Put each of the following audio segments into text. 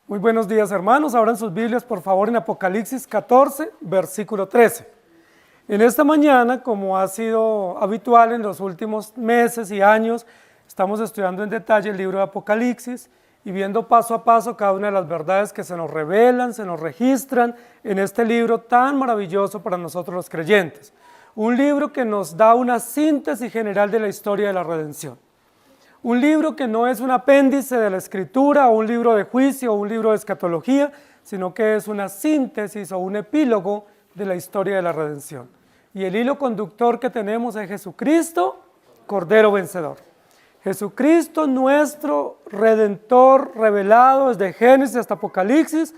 Muy buenos días, hermanos. Abran sus Biblias, por favor, en Apocalipsis 14, versículo 13. En esta mañana, como ha sido habitual en los últimos meses y años, estamos estudiando en detalle el libro de Apocalipsis y viendo paso a paso cada una de las verdades que se nos revelan, se nos registran en este libro tan maravilloso para nosotros los creyentes. Un libro que nos da una síntesis general de la historia de la redención. Un libro que no es un apéndice de la Escritura o un libro de juicio o un libro de escatología, sino que es una síntesis o un epílogo de la historia de la redención. Y el hilo conductor que tenemos es Jesucristo, Cordero Vencedor. Jesucristo, nuestro Redentor revelado desde Génesis hasta Apocalipsis,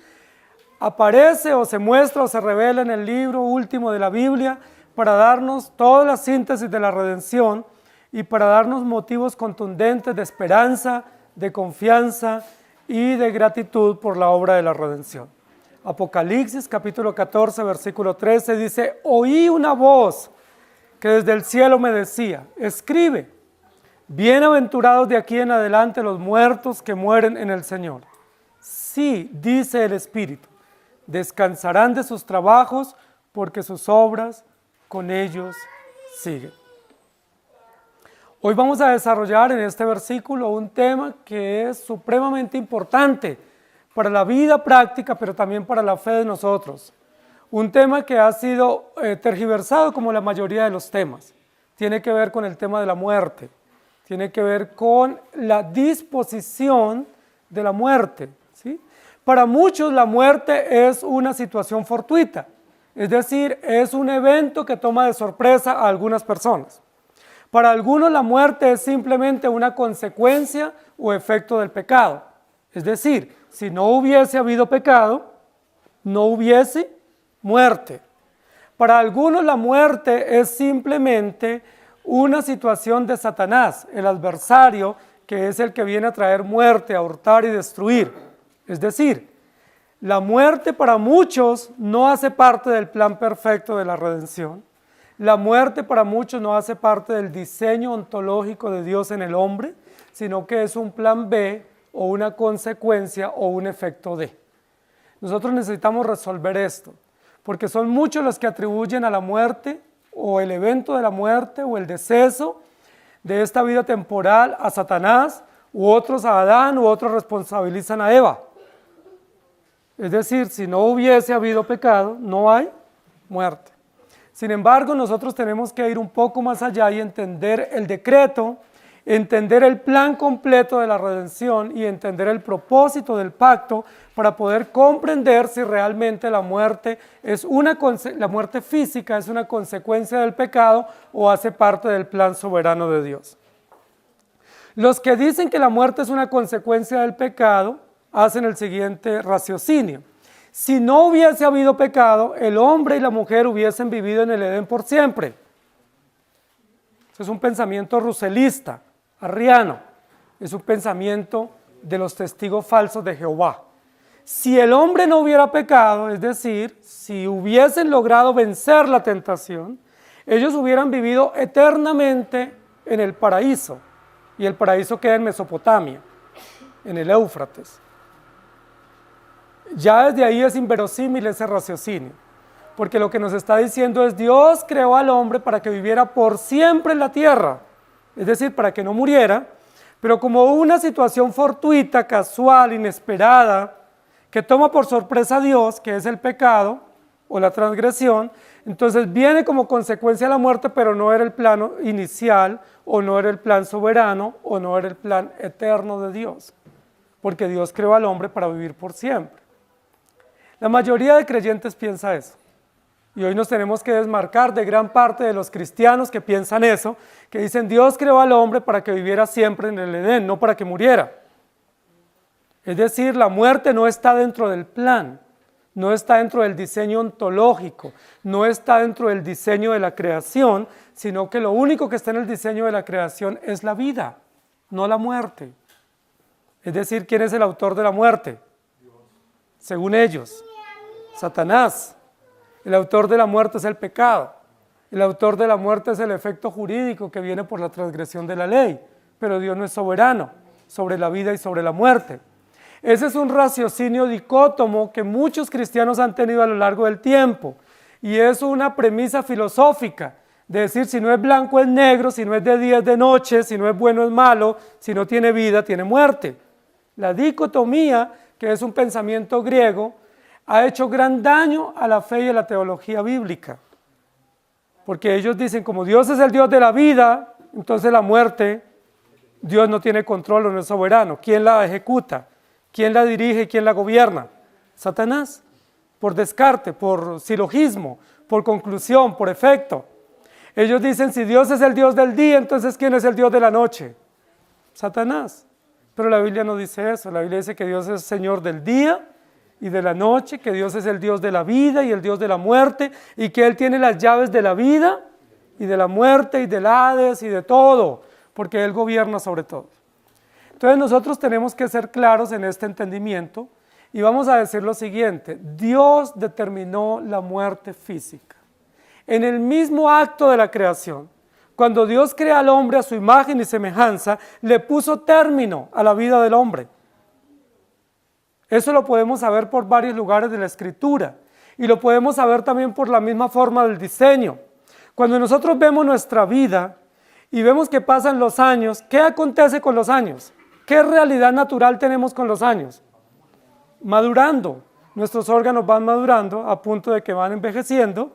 aparece o se muestra o se revela en el libro último de la Biblia para darnos toda la síntesis de la redención y para darnos motivos contundentes de esperanza, de confianza y de gratitud por la obra de la redención. Apocalipsis capítulo 14, versículo 13 dice: oí una voz que desde el cielo me decía, escribe, bienaventurados de aquí en adelante los muertos que mueren en el Señor. Sí, dice el Espíritu, descansarán de sus trabajos porque sus obras con ellos siguen. Hoy vamos a desarrollar en este versículo un tema que es supremamente importante para la vida práctica, pero también para la fe de nosotros. Un tema que ha sido tergiversado como la mayoría de los temas. Tiene que ver con el tema de la muerte. Tiene que ver con la disposición de la muerte, ¿sí? Para muchos la muerte es una situación fortuita, es decir, es un evento que toma de sorpresa a algunas personas. Para algunos la muerte es simplemente una consecuencia o efecto del pecado. Es decir, si no hubiese habido pecado, no hubiese muerte. Para algunos la muerte es simplemente una situación de Satanás, el adversario, que es el que viene a traer muerte, a hurtar y destruir. Es decir, la muerte para muchos no hace parte del plan perfecto de la redención. La muerte para muchos no hace parte del diseño ontológico de Dios en el hombre, sino que es un plan B o una consecuencia o un efecto de. Nosotros necesitamos resolver esto, porque son muchos los que atribuyen a la muerte o el evento de la muerte o el deceso de esta vida temporal a Satanás, u otros a Adán, u otros responsabilizan a Eva. Es decir, si no hubiese habido pecado, no hay muerte. Sin embargo, nosotros tenemos que ir un poco más allá y entender el decreto, entender el plan completo de la redención y entender el propósito del pacto para poder comprender si realmente la muerte física es una consecuencia del pecado o hace parte del plan soberano de Dios. Los que dicen que la muerte es una consecuencia del pecado hacen el siguiente raciocinio. Si no hubiese habido pecado, el hombre y la mujer hubiesen vivido en el Edén por siempre. Eso es un pensamiento ruselista, arriano. Es un pensamiento de los testigos falsos de Jehová. Si el hombre no hubiera pecado, es decir, si hubiesen logrado vencer la tentación, ellos hubieran vivido eternamente en el paraíso. Y el paraíso queda en Mesopotamia, en el Éufrates. Ya desde ahí es inverosímil ese raciocinio, porque lo que nos está diciendo es: Dios creó al hombre para que viviera por siempre en la tierra, es decir, para que no muriera, pero como una situación fortuita, casual, inesperada, que toma por sorpresa a Dios, que es el pecado o la transgresión, entonces viene como consecuencia la muerte, pero no era el plano inicial, o no era el plan soberano, o no era el plan eterno de Dios, porque Dios creó al hombre para vivir por siempre. La mayoría de creyentes piensa eso, y hoy nos tenemos que desmarcar de gran parte de los cristianos que piensan eso, que dicen: Dios creó al hombre para que viviera siempre en el Edén, no para que muriera. Es decir, la muerte no está dentro del plan, no está dentro del diseño ontológico, no está dentro del diseño de la creación, sino que lo único que está en el diseño de la creación es la vida, no la muerte. Es decir, ¿quién es el autor de la muerte? Según ellos, Satanás. El autor de la muerte es el pecado. El autor de la muerte es el efecto jurídico que viene por la transgresión de la ley. Pero Dios no es soberano sobre la vida y sobre la muerte. Ese es un raciocinio dicótomo que muchos cristianos han tenido a lo largo del tiempo, y es una premisa filosófica, de decir si no es blanco es negro, si no es de día es de noche, si no es bueno es malo, si no tiene vida tiene muerte. La dicotomía, que es un pensamiento griego, ha hecho gran daño a la fe y a la teología bíblica, porque ellos dicen, como Dios es el Dios de la vida, entonces la muerte, Dios no tiene control o no es soberano. ¿Quién la ejecuta? ¿Quién la dirige y quién la gobierna? Satanás, por descarte, por silogismo, por conclusión, por efecto. Ellos dicen, si Dios es el Dios del día, entonces ¿quién es el Dios de la noche? Satanás. Pero la Biblia no dice eso. La Biblia dice que Dios es Señor del día y de la noche, que Dios es el Dios de la vida y el Dios de la muerte, y que Él tiene las llaves de la vida y de la muerte y del Hades y de todo, porque Él gobierna sobre todo. Entonces nosotros tenemos que ser claros en este entendimiento y vamos a decir lo siguiente: Dios determinó la muerte física. En el mismo acto de la creación, cuando Dios crea al hombre a su imagen y semejanza, le puso término a la vida del hombre. Eso lo podemos saber por varios lugares de la Escritura y lo podemos saber también por la misma forma del diseño. Cuando nosotros vemos nuestra vida y vemos que pasan los años, ¿qué acontece con los años? ¿Qué realidad natural tenemos con los años? Madurando. Nuestros órganos van madurando a punto de que van envejeciendo,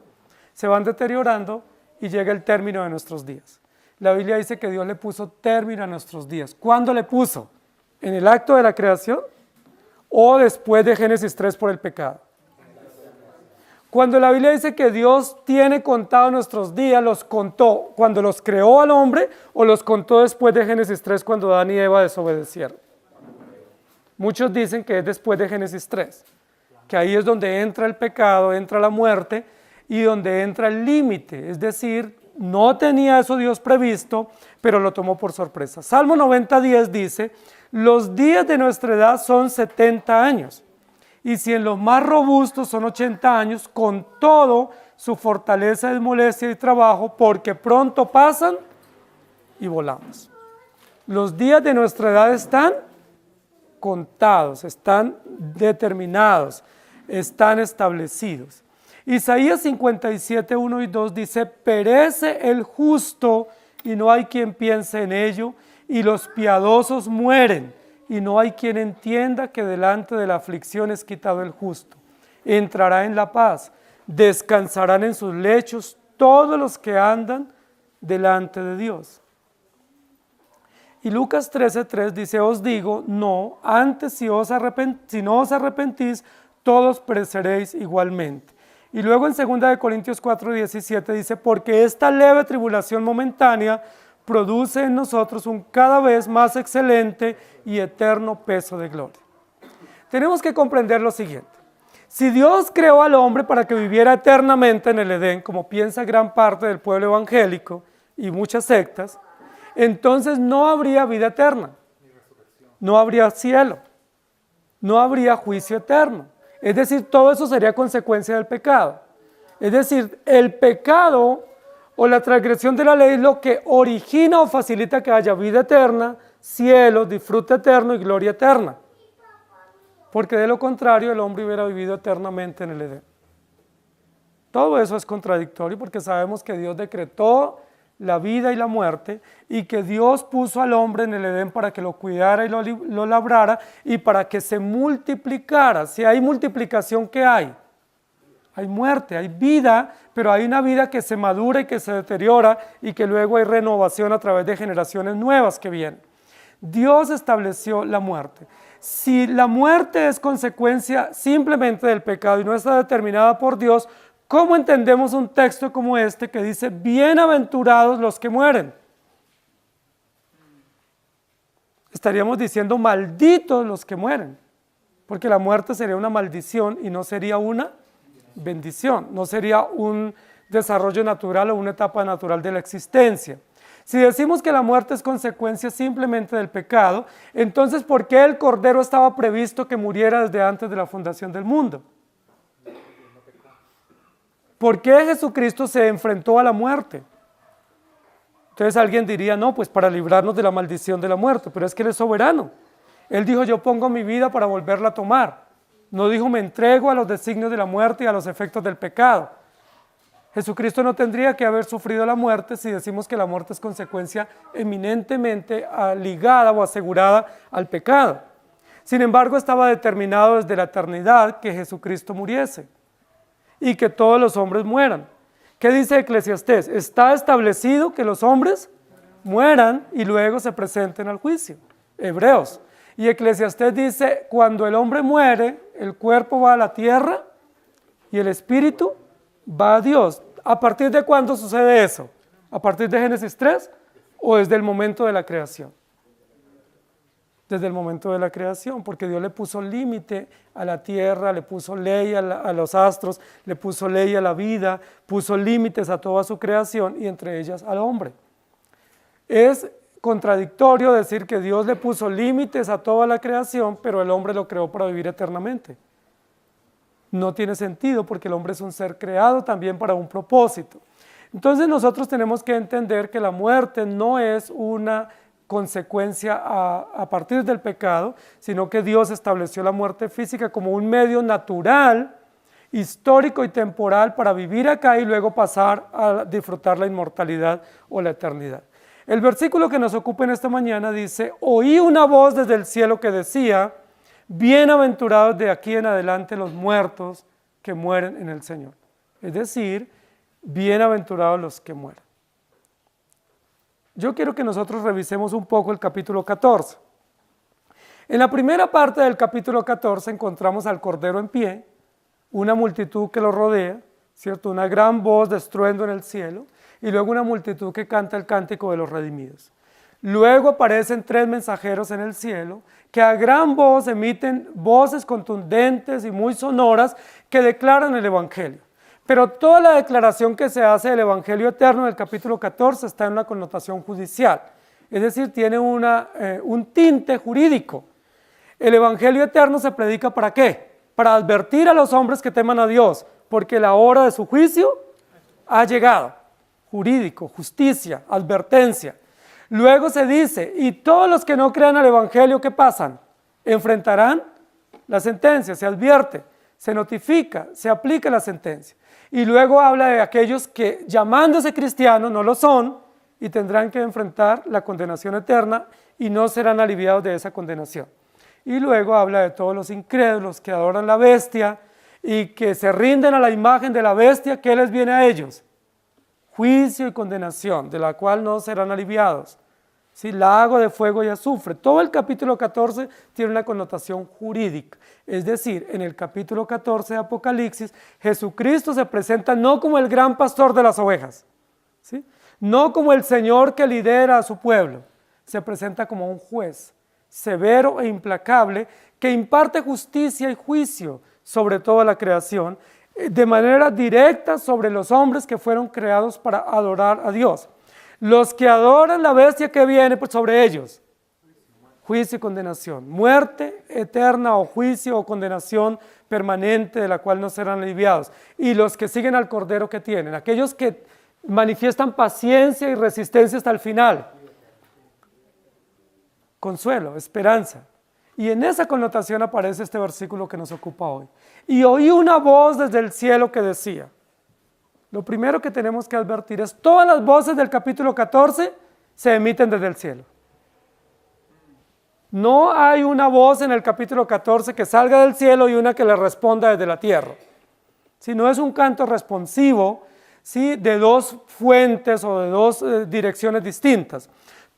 se van deteriorando y llega el término de nuestros días. La Biblia dice que Dios le puso término a nuestros días. ¿Cuándo le puso? ¿En el acto de la creación o después de Génesis 3 por el pecado? Cuando la Biblia dice que Dios tiene contado nuestros días, ¿los contó cuando los creó al hombre o los contó después de Génesis 3 cuando Adán y Eva desobedecieron? Muchos dicen que es después de Génesis 3, que ahí es donde entra el pecado, entra la muerte y donde entra el límite, es decir, no tenía eso Dios previsto, pero lo tomó por sorpresa. Salmo 90:10 dice, los días de nuestra edad son 70 años, y si en los más robustos son 80 años, con todo su fortaleza es molestia y trabajo, porque pronto pasan y volamos. Los días de nuestra edad están contados, están determinados, están establecidos. Isaías 57:1 y 2 dice, perece el justo y no hay quien piense en ello, y los piadosos mueren, y no hay quien entienda que delante de la aflicción es quitado el justo. Entrará en la paz, descansarán en sus lechos todos los que andan delante de Dios. Y Lucas 13:3 dice, os digo, no, antes si no os arrepentís, todos pereceréis igualmente. Y luego en 2 Corintios 4:17 dice, porque esta leve tribulación momentánea produce en nosotros un cada vez más excelente y eterno peso de gloria. Tenemos que comprender lo siguiente. Si Dios creó al hombre para que viviera eternamente en el Edén, como piensa gran parte del pueblo evangélico y muchas sectas, entonces no habría vida eterna, no habría cielo, no habría juicio eterno. Es decir, todo eso sería consecuencia del pecado. Es decir, el pecado o la transgresión de la ley es lo que origina o facilita que haya vida eterna, cielo, disfrute eterno y gloria eterna. Porque de lo contrario el hombre hubiera vivido eternamente en el Edén. Todo eso es contradictorio porque sabemos que Dios decretó la vida y la muerte y que Dios puso al hombre en el Edén para que lo cuidara y lo labrara y para que se multiplicara. Si hay multiplicación, ¿qué hay? Hay muerte, hay vida, pero hay una vida que se madura y que se deteriora y que luego hay renovación a través de generaciones nuevas que vienen. Dios estableció la muerte. Si la muerte es consecuencia simplemente del pecado y no está determinada por Dios, ¿cómo entendemos un texto como este que dice, bienaventurados los que mueren? Estaríamos diciendo, malditos los que mueren, porque la muerte sería una maldición y no sería una bendición, no sería un desarrollo natural o una etapa natural de la existencia. Si decimos que la muerte es consecuencia simplemente del pecado, entonces ¿por qué el Cordero estaba previsto que muriera desde antes de la fundación del mundo? ¿Por qué Jesucristo se enfrentó a la muerte? Entonces alguien diría, no, pues para librarnos de la maldición de la muerte, pero es que Él es soberano. Él dijo, yo pongo mi vida para volverla a tomar. No dijo, me entrego a los designios de la muerte y a los efectos del pecado. Jesucristo no tendría que haber sufrido la muerte si decimos que la muerte es consecuencia eminentemente ligada o asegurada al pecado. Sin embargo, estaba determinado desde la eternidad que Jesucristo muriese y que todos los hombres mueran. ¿Qué dice Eclesiastés? Está establecido que los hombres mueran y luego se presenten al juicio. Hebreos. Y Eclesiastés dice, cuando el hombre muere, el cuerpo va a la tierra y el espíritu va a Dios. ¿A partir de cuándo sucede eso? ¿A partir de Génesis 3 o desde el momento de la creación? Desde el momento de la creación, porque Dios le puso límite a la tierra, le puso ley a los astros, le puso ley a la vida, puso límites a toda su creación y entre ellas al hombre. Es contradictorio decir que Dios le puso límites a toda la creación, pero el hombre lo creó para vivir eternamente. No tiene sentido porque el hombre es un ser creado también para un propósito. Entonces nosotros tenemos que entender que la muerte no es una consecuencia a partir del pecado, sino que Dios estableció la muerte física como un medio natural, histórico y temporal para vivir acá y luego pasar a disfrutar la inmortalidad o la eternidad. El versículo que nos ocupa en esta mañana dice, oí una voz desde el cielo que decía, bienaventurados de aquí en adelante los muertos que mueren en el Señor. Es decir, bienaventurados los que mueren. Yo quiero que nosotros revisemos un poco el capítulo 14. En la primera parte del capítulo 14 encontramos al Cordero en pie, una multitud que lo rodea, ¿cierto? Una gran voz de estruendo en el cielo, y luego una multitud que canta el cántico de los redimidos. Luego aparecen 3 mensajeros en el cielo que a gran voz emiten voces contundentes y muy sonoras que declaran el Evangelio. Pero toda la declaración que se hace del Evangelio eterno en el capítulo 14 está en una connotación judicial, es decir, tiene un tinte jurídico. El Evangelio eterno se predica ¿para qué? Para advertir a los hombres que teman a Dios, porque la hora de su juicio ha llegado. Jurídico, justicia, advertencia. Luego se dice, y todos los que no crean al Evangelio, ¿qué pasan? Enfrentarán la sentencia, se advierte, se notifica, se aplica la sentencia. Y luego habla de aquellos que llamándose cristianos no lo son y tendrán que enfrentar la condenación eterna y no serán aliviados de esa condenación. Y luego habla de todos los incrédulos que adoran la bestia y que se rinden a la imagen de la bestia. ¿Qué les viene a ellos? Juicio y condenación, de la cual no serán aliviados. ¿Sí? Lago de fuego y azufre. Todo el capítulo 14 tiene una connotación jurídica. Es decir, en el capítulo 14 de Apocalipsis, Jesucristo se presenta no como el gran pastor de las ovejas, ¿sí? No como el Señor que lidera a su pueblo, se presenta como un juez severo e implacable que imparte justicia y juicio sobre toda la creación, de manera directa sobre los hombres que fueron creados para adorar a Dios. Los que adoran la bestia que viene sobre ellos, juicio y condenación, muerte eterna o juicio o condenación permanente de la cual no serán aliviados. Y los que siguen al Cordero que tienen, aquellos que manifiestan paciencia y resistencia hasta el final, consuelo, esperanza. Y en esa connotación aparece este versículo que nos ocupa hoy. Y oí una voz desde el cielo que decía, lo primero que tenemos que advertir es, todas las voces del capítulo 14 se emiten desde el cielo. No hay una voz en el capítulo 14 que salga del cielo y una que le responda desde la tierra. Si no es un canto responsivo, ¿sí? De dos fuentes o de dos direcciones distintas.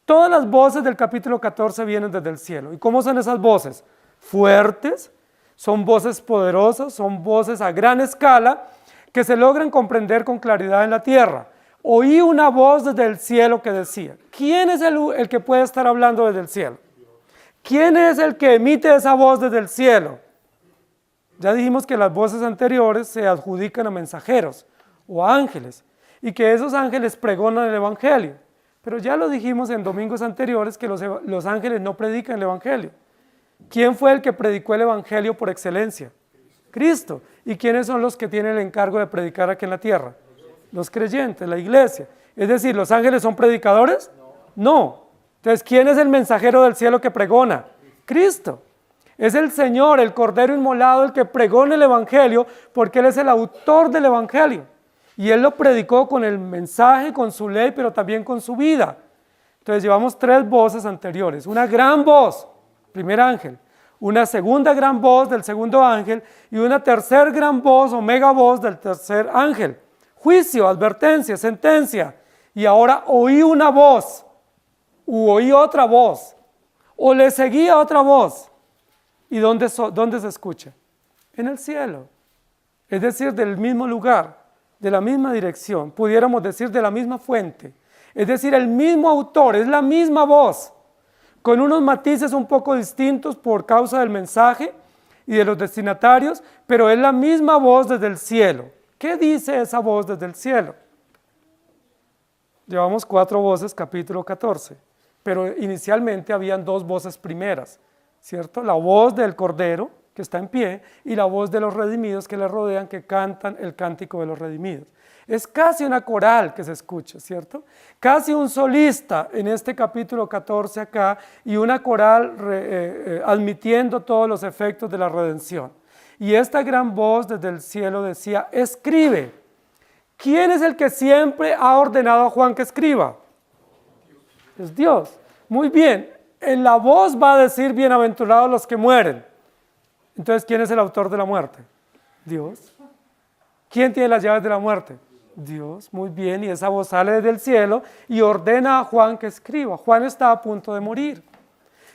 Todas las voces del capítulo 14 vienen desde el cielo. ¿Y cómo son esas voces? Fuertes, son voces poderosas, son voces a gran escala que se logran comprender con claridad en la tierra. Oí una voz desde el cielo que decía, ¿quién es el que puede estar hablando desde el cielo? ¿Quién es el que emite esa voz desde el cielo? Ya dijimos que las voces anteriores se adjudican a mensajeros o a ángeles y que esos ángeles pregonan el Evangelio. Pero ya lo dijimos en domingos anteriores que los ángeles no predican el Evangelio. ¿Quién fue el que predicó el Evangelio por excelencia? Cristo. ¿Y quiénes son los que tienen el encargo de predicar aquí en la tierra? Los creyentes, la iglesia. Es decir, ¿los ángeles son predicadores? No. Entonces, ¿quién es el mensajero del cielo que pregona? Cristo. Es el Señor, el Cordero inmolado, el que pregona el Evangelio, porque Él es el autor del Evangelio. Y Él lo predicó con el mensaje, con su ley, pero también con su vida. Entonces llevamos 3 voces anteriores. Una gran voz, primer ángel. Una segunda gran voz del segundo ángel. Y una tercera gran voz o mega voz del tercer ángel. Juicio, advertencia, sentencia. Y ahora oí una voz, u oí otra voz, o le seguía otra voz. ¿Y dónde se escucha? En el cielo. Es decir, del mismo lugar, de la misma dirección, pudiéramos decir de la misma fuente. Es decir, el mismo autor, es la misma voz, con unos matices un poco distintos por causa del mensaje y de los destinatarios, pero es la misma voz desde el cielo. ¿Qué dice esa voz desde el cielo? Llevamos 4 voces, capítulo 14, pero inicialmente habían 2 voces primeras, ¿cierto? La voz del Cordero, que está en pie, y la voz de los redimidos que le rodean, que cantan el cántico de los redimidos. Es casi una coral que se escucha, ¿cierto? Casi un solista en este capítulo 14 acá, y una coral admitiendo todos los efectos de la redención. Y esta gran voz desde el cielo decía, escribe. ¿Quién es el que siempre ha ordenado a Juan que escriba? Es Dios. Muy bien, en la voz va a decir bienaventurados los que mueren. Entonces, ¿quién es el autor de la muerte? Dios. ¿Quién tiene las llaves de la muerte? Dios. Muy bien, y esa voz sale desde el cielo y ordena a Juan que escriba. Juan está a punto de morir.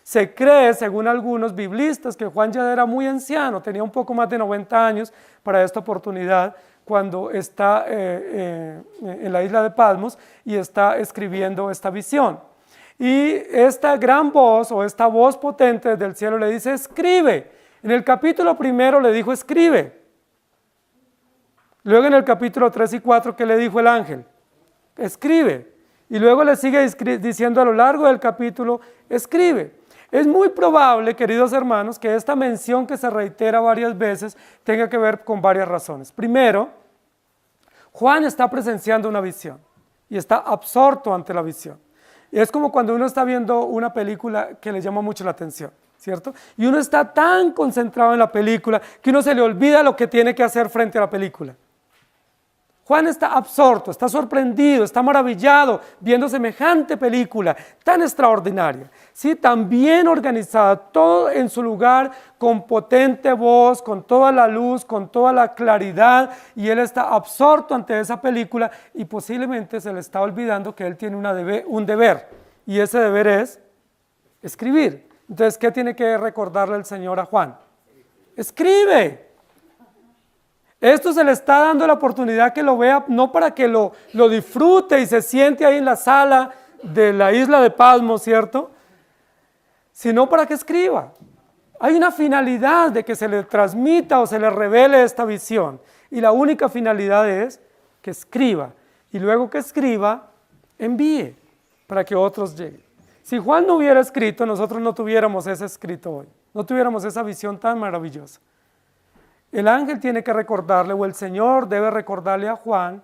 Se cree, según algunos biblistas, que Juan ya era muy anciano, tenía un poco más de 90 años para esta oportunidad, cuando está en la isla de Patmos y está escribiendo esta visión. Y esta gran voz o esta voz potente desde el cielo le dice, escribe. En el capítulo 1 le dijo, escribe. Luego en el capítulo 3 y 4, ¿qué le dijo el ángel? Escribe. Y luego le sigue diciendo a lo largo del capítulo, escribe. Es muy probable, queridos hermanos, que esta mención que se reitera varias veces tenga que ver con varias razones. Primero, Juan está presenciando una visión y está absorto ante la visión. Y es como cuando uno está viendo una película que le llama mucho la atención, ¿cierto? Y uno está tan concentrado en la película que uno se le olvida lo que tiene que hacer frente a la película. Juan está absorto, está sorprendido, está maravillado viendo semejante película tan extraordinaria, ¿sí? Tan bien organizada, todo en su lugar, con potente voz, con toda la luz, con toda la claridad, y él está absorto ante esa película y posiblemente se le está olvidando que él tiene un deber, y ese deber es escribir. Entonces, ¿qué tiene que recordarle el Señor a Juan? Escribe. Esto se le está dando la oportunidad que lo vea, no para que lo disfrute y se siente ahí en la sala de la isla de Patmos, ¿cierto? Sino para que escriba. Hay una finalidad de que se le transmita o se le revele esta visión. Y la única finalidad es que escriba. Y luego que escriba, envíe para que otros lleguen. Si Juan no hubiera escrito, nosotros no tuviéramos ese escrito hoy. No tuviéramos esa visión tan maravillosa. El ángel tiene que recordarle, o el Señor debe recordarle a Juan,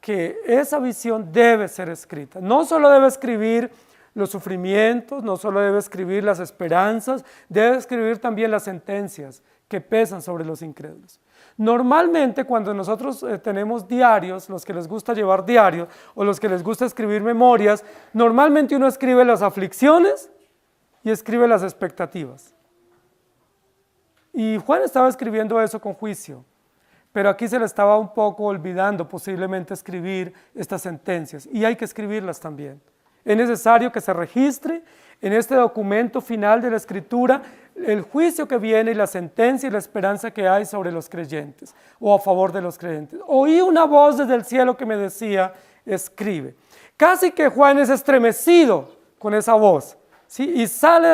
que esa visión debe ser escrita. No solo debe escribir los sufrimientos, no solo debe escribir las esperanzas, debe escribir también las sentencias que pesan sobre los incrédulos. Normalmente cuando nosotros tenemos diarios, los que les gusta llevar diarios, o los que les gusta escribir memorias, normalmente uno escribe las aflicciones y escribe las expectativas. Y Juan estaba escribiendo eso con juicio, pero aquí se le estaba un poco olvidando posiblemente escribir estas sentencias, y hay que escribirlas también. Es necesario que se registre en este documento final de la Escritura el juicio que viene y la sentencia y la esperanza que hay sobre los creyentes, o a favor de los creyentes. Oí una voz desde el cielo que me decía, escribe. Casi que Juan es estremecido con esa voz, ¿sí? Y sale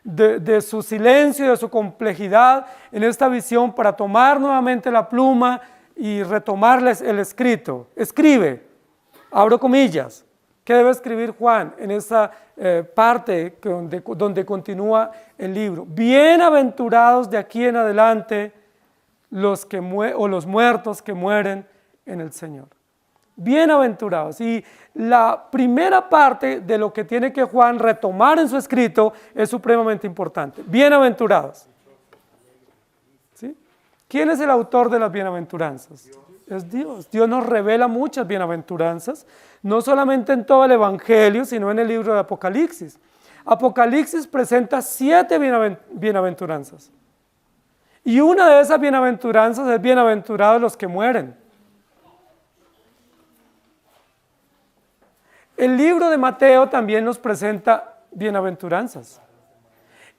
de su silencio y de su complejidad en esta visión para tomar nuevamente la pluma y retomarles el escrito. Escribe, abro comillas. ¿Qué debe escribir Juan en esa parte donde continúa el libro? Bienaventurados de aquí en adelante los muertos que mueren en el Señor. Bienaventurados. Y la primera parte de lo que tiene que Juan retomar en su escrito es supremamente importante. Bienaventurados. ¿Sí? ¿Quién es el autor de las bienaventuranzas? Es Dios. Dios nos revela muchas bienaventuranzas, no solamente en todo el Evangelio, sino en el libro de Apocalipsis. Apocalipsis presenta 7 bienaventuranzas. Y una de esas bienaventuranzas es bienaventurados los que mueren. El libro de Mateo también nos presenta bienaventuranzas.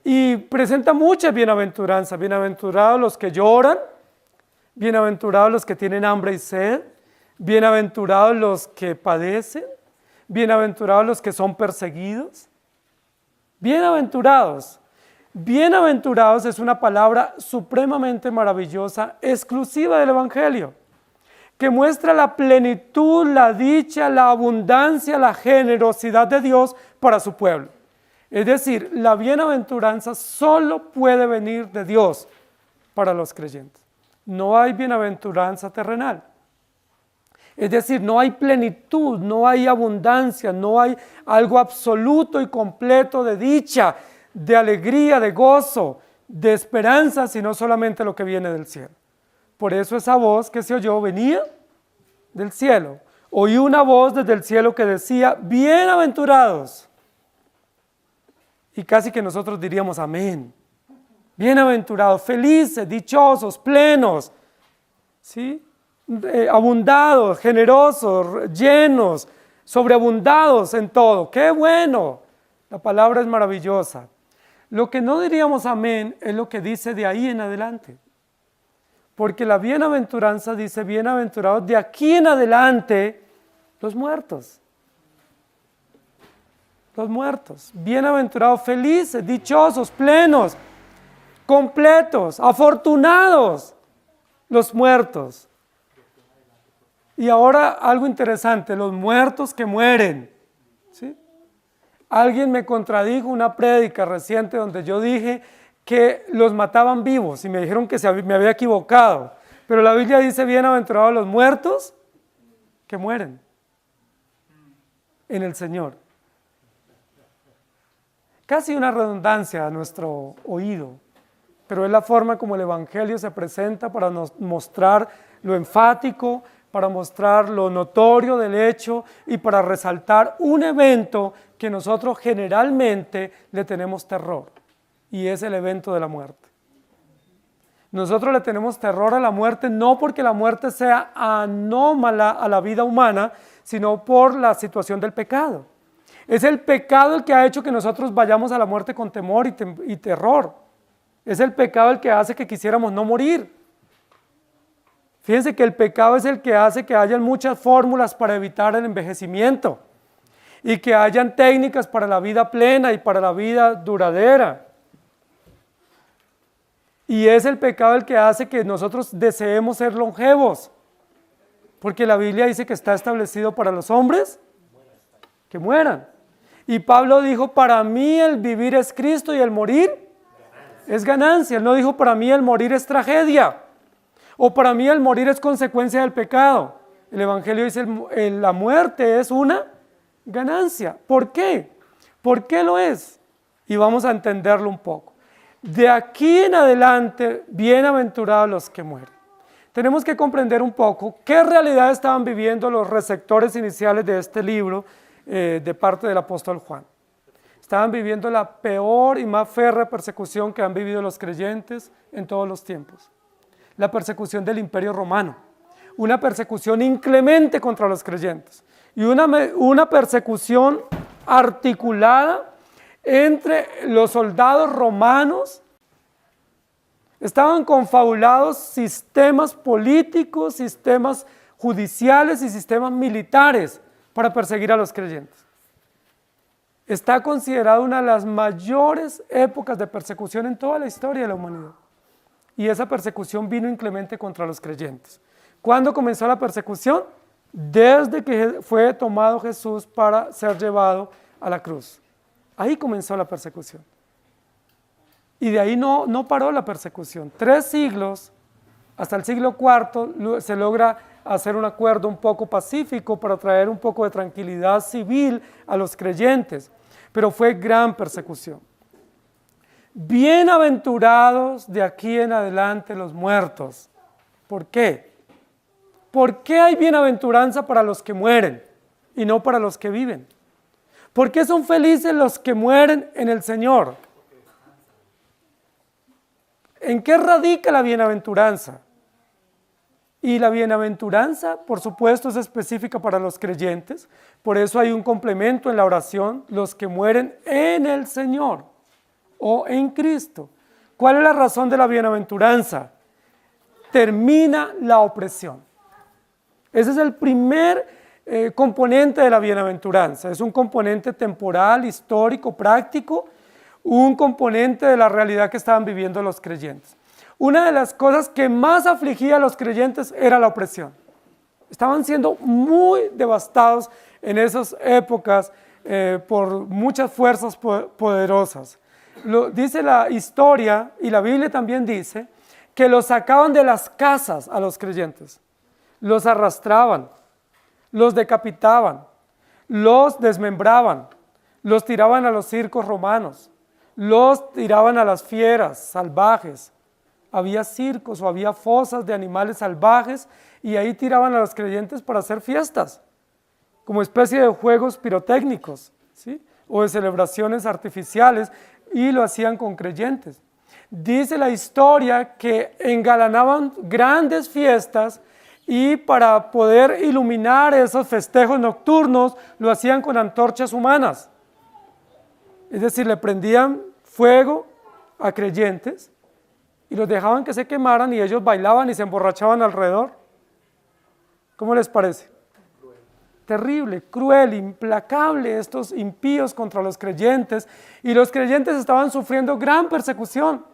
Y presenta muchas bienaventuranzas. Bienaventurados los que lloran, bienaventurados los que tienen hambre y sed, bienaventurados los que padecen, bienaventurados los que son perseguidos. Bienaventurados. Bienaventurados es una palabra supremamente maravillosa, exclusiva del Evangelio, que muestra la plenitud, la dicha, la abundancia, la generosidad de Dios para su pueblo. Es decir, la bienaventuranza solo puede venir de Dios para los creyentes. No hay bienaventuranza terrenal. Es decir, no hay plenitud, no hay abundancia, no hay algo absoluto y completo de dicha, de alegría, de gozo, de esperanza, sino solamente lo que viene del cielo. Por eso esa voz que se oyó venía del cielo. Oí una voz desde el cielo que decía, bienaventurados. Y casi que nosotros diríamos amén. Bienaventurados, felices, dichosos, plenos, ¿sí? Abundados, generosos, llenos, sobreabundados en todo. ¡Qué bueno! La palabra es maravillosa. Lo que no diríamos amén es lo que dice de ahí en adelante. Porque la bienaventuranza dice, bienaventurados de aquí en adelante los muertos. Los muertos, bienaventurados, felices, dichosos, plenos, completos, afortunados, los muertos. Y ahora algo interesante, los muertos que mueren. ¿Sí? Alguien me contradijo una prédica reciente donde yo dije que los mataban vivos y me dijeron que me había equivocado. Pero la Biblia dice, bienaventurados los muertos que mueren en el Señor. Casi una redundancia a nuestro oído, pero es la forma como el Evangelio se presenta para mostrar lo enfático, para mostrar lo notorio del hecho y para resaltar un evento que nosotros generalmente le tenemos terror, y es el evento de la muerte. Nosotros le tenemos terror a la muerte no porque la muerte sea anómala a la vida humana, sino por la situación del pecado. Es el pecado el que ha hecho que nosotros vayamos a la muerte con temor y terror. Es el pecado el que hace que quisiéramos no morir. Fíjense que el pecado es el que hace que hayan muchas fórmulas para evitar el envejecimiento y que hayan técnicas para la vida plena y para la vida duradera. Y es el pecado el que hace que nosotros deseemos ser longevos, porque la Biblia dice que está establecido para los hombres que mueran. Y Pablo dijo, para mí el vivir es Cristo y el morir es ganancia. Él no dijo, para mí el morir es tragedia, o para mí el morir es consecuencia del pecado. El Evangelio dice, la muerte es una ganancia. ¿Por qué? ¿Por qué lo es? Y vamos a entenderlo un poco. De aquí en adelante, bienaventurados los que mueren. Tenemos que comprender un poco qué realidad estaban viviendo los receptores iniciales de este libro de parte del apóstol Juan. Estaban viviendo la peor y más férrea persecución que han vivido los creyentes en todos los tiempos. La persecución del Imperio Romano. Una persecución inclemente contra los creyentes. Y una persecución articulada entre los soldados romanos. Estaban confabulados sistemas políticos, sistemas judiciales y sistemas militares para perseguir a los creyentes. Está considerada una de las mayores épocas de persecución en toda la historia de la humanidad. Y esa persecución vino inclemente contra los creyentes. ¿Cuándo comenzó la persecución? Desde que fue tomado Jesús para ser llevado a la cruz. Ahí comenzó la persecución. Y de ahí no paró la persecución. 3 siglos Hasta el siglo IV se logra hacer un acuerdo un poco pacífico para traer un poco de tranquilidad civil a los creyentes, pero fue gran persecución. Bienaventurados de aquí en adelante los muertos. ¿Por qué? ¿Por qué hay bienaventuranza para los que mueren y no para los que viven? ¿Por qué son felices los que mueren en el Señor? ¿En qué radica la bienaventuranza? Y la bienaventuranza, por supuesto, es específica para los creyentes, por eso hay un complemento en la oración, los que mueren en el Señor o en Cristo. ¿Cuál es la razón de la bienaventuranza? Termina la opresión. Ese es el primer componente de la bienaventuranza. Es un componente temporal, histórico, práctico, un componente de la realidad que estaban viviendo los creyentes. Una de las cosas que más afligía a los creyentes era la opresión. Estaban siendo muy devastados en esas épocas por muchas fuerzas poderosas. Dice la historia, y la Biblia también dice, que los sacaban de las casas a los creyentes, los arrastraban, los decapitaban, los desmembraban, los tiraban a los circos romanos, los tiraban a las fieras salvajes. Había circos o había fosas de animales salvajes y ahí tiraban a los creyentes para hacer fiestas, como especie de juegos pirotécnicos, ¿sí? O de celebraciones artificiales, y lo hacían con creyentes. Dice la historia que engalanaban grandes fiestas y para poder iluminar esos festejos nocturnos lo hacían con antorchas humanas. Es decir, le prendían fuego a creyentes y los dejaban que se quemaran y ellos bailaban y se emborrachaban alrededor. ¿Cómo les parece? Terrible, cruel, implacable estos impíos contra los creyentes, y los creyentes estaban sufriendo gran persecución.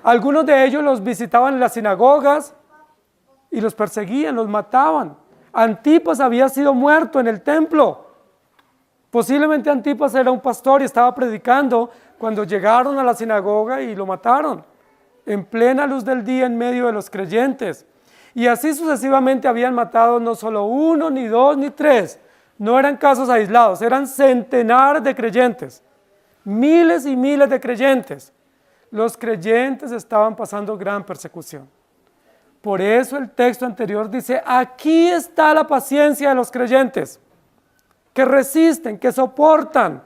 Algunos de ellos los visitaban en las sinagogas y los perseguían, los mataban. Antipas había sido muerto en el templo. Posiblemente Antipas era un pastor y estaba predicando cuando llegaron a la sinagoga y lo mataron en plena luz del día en medio de los creyentes. Y así sucesivamente habían matado no solo uno, ni dos, ni tres. No eran casos aislados, eran centenares de creyentes. Miles y miles de creyentes. Los creyentes estaban pasando gran persecución. Por eso el texto anterior dice, aquí está la paciencia de los creyentes, que resisten, que soportan,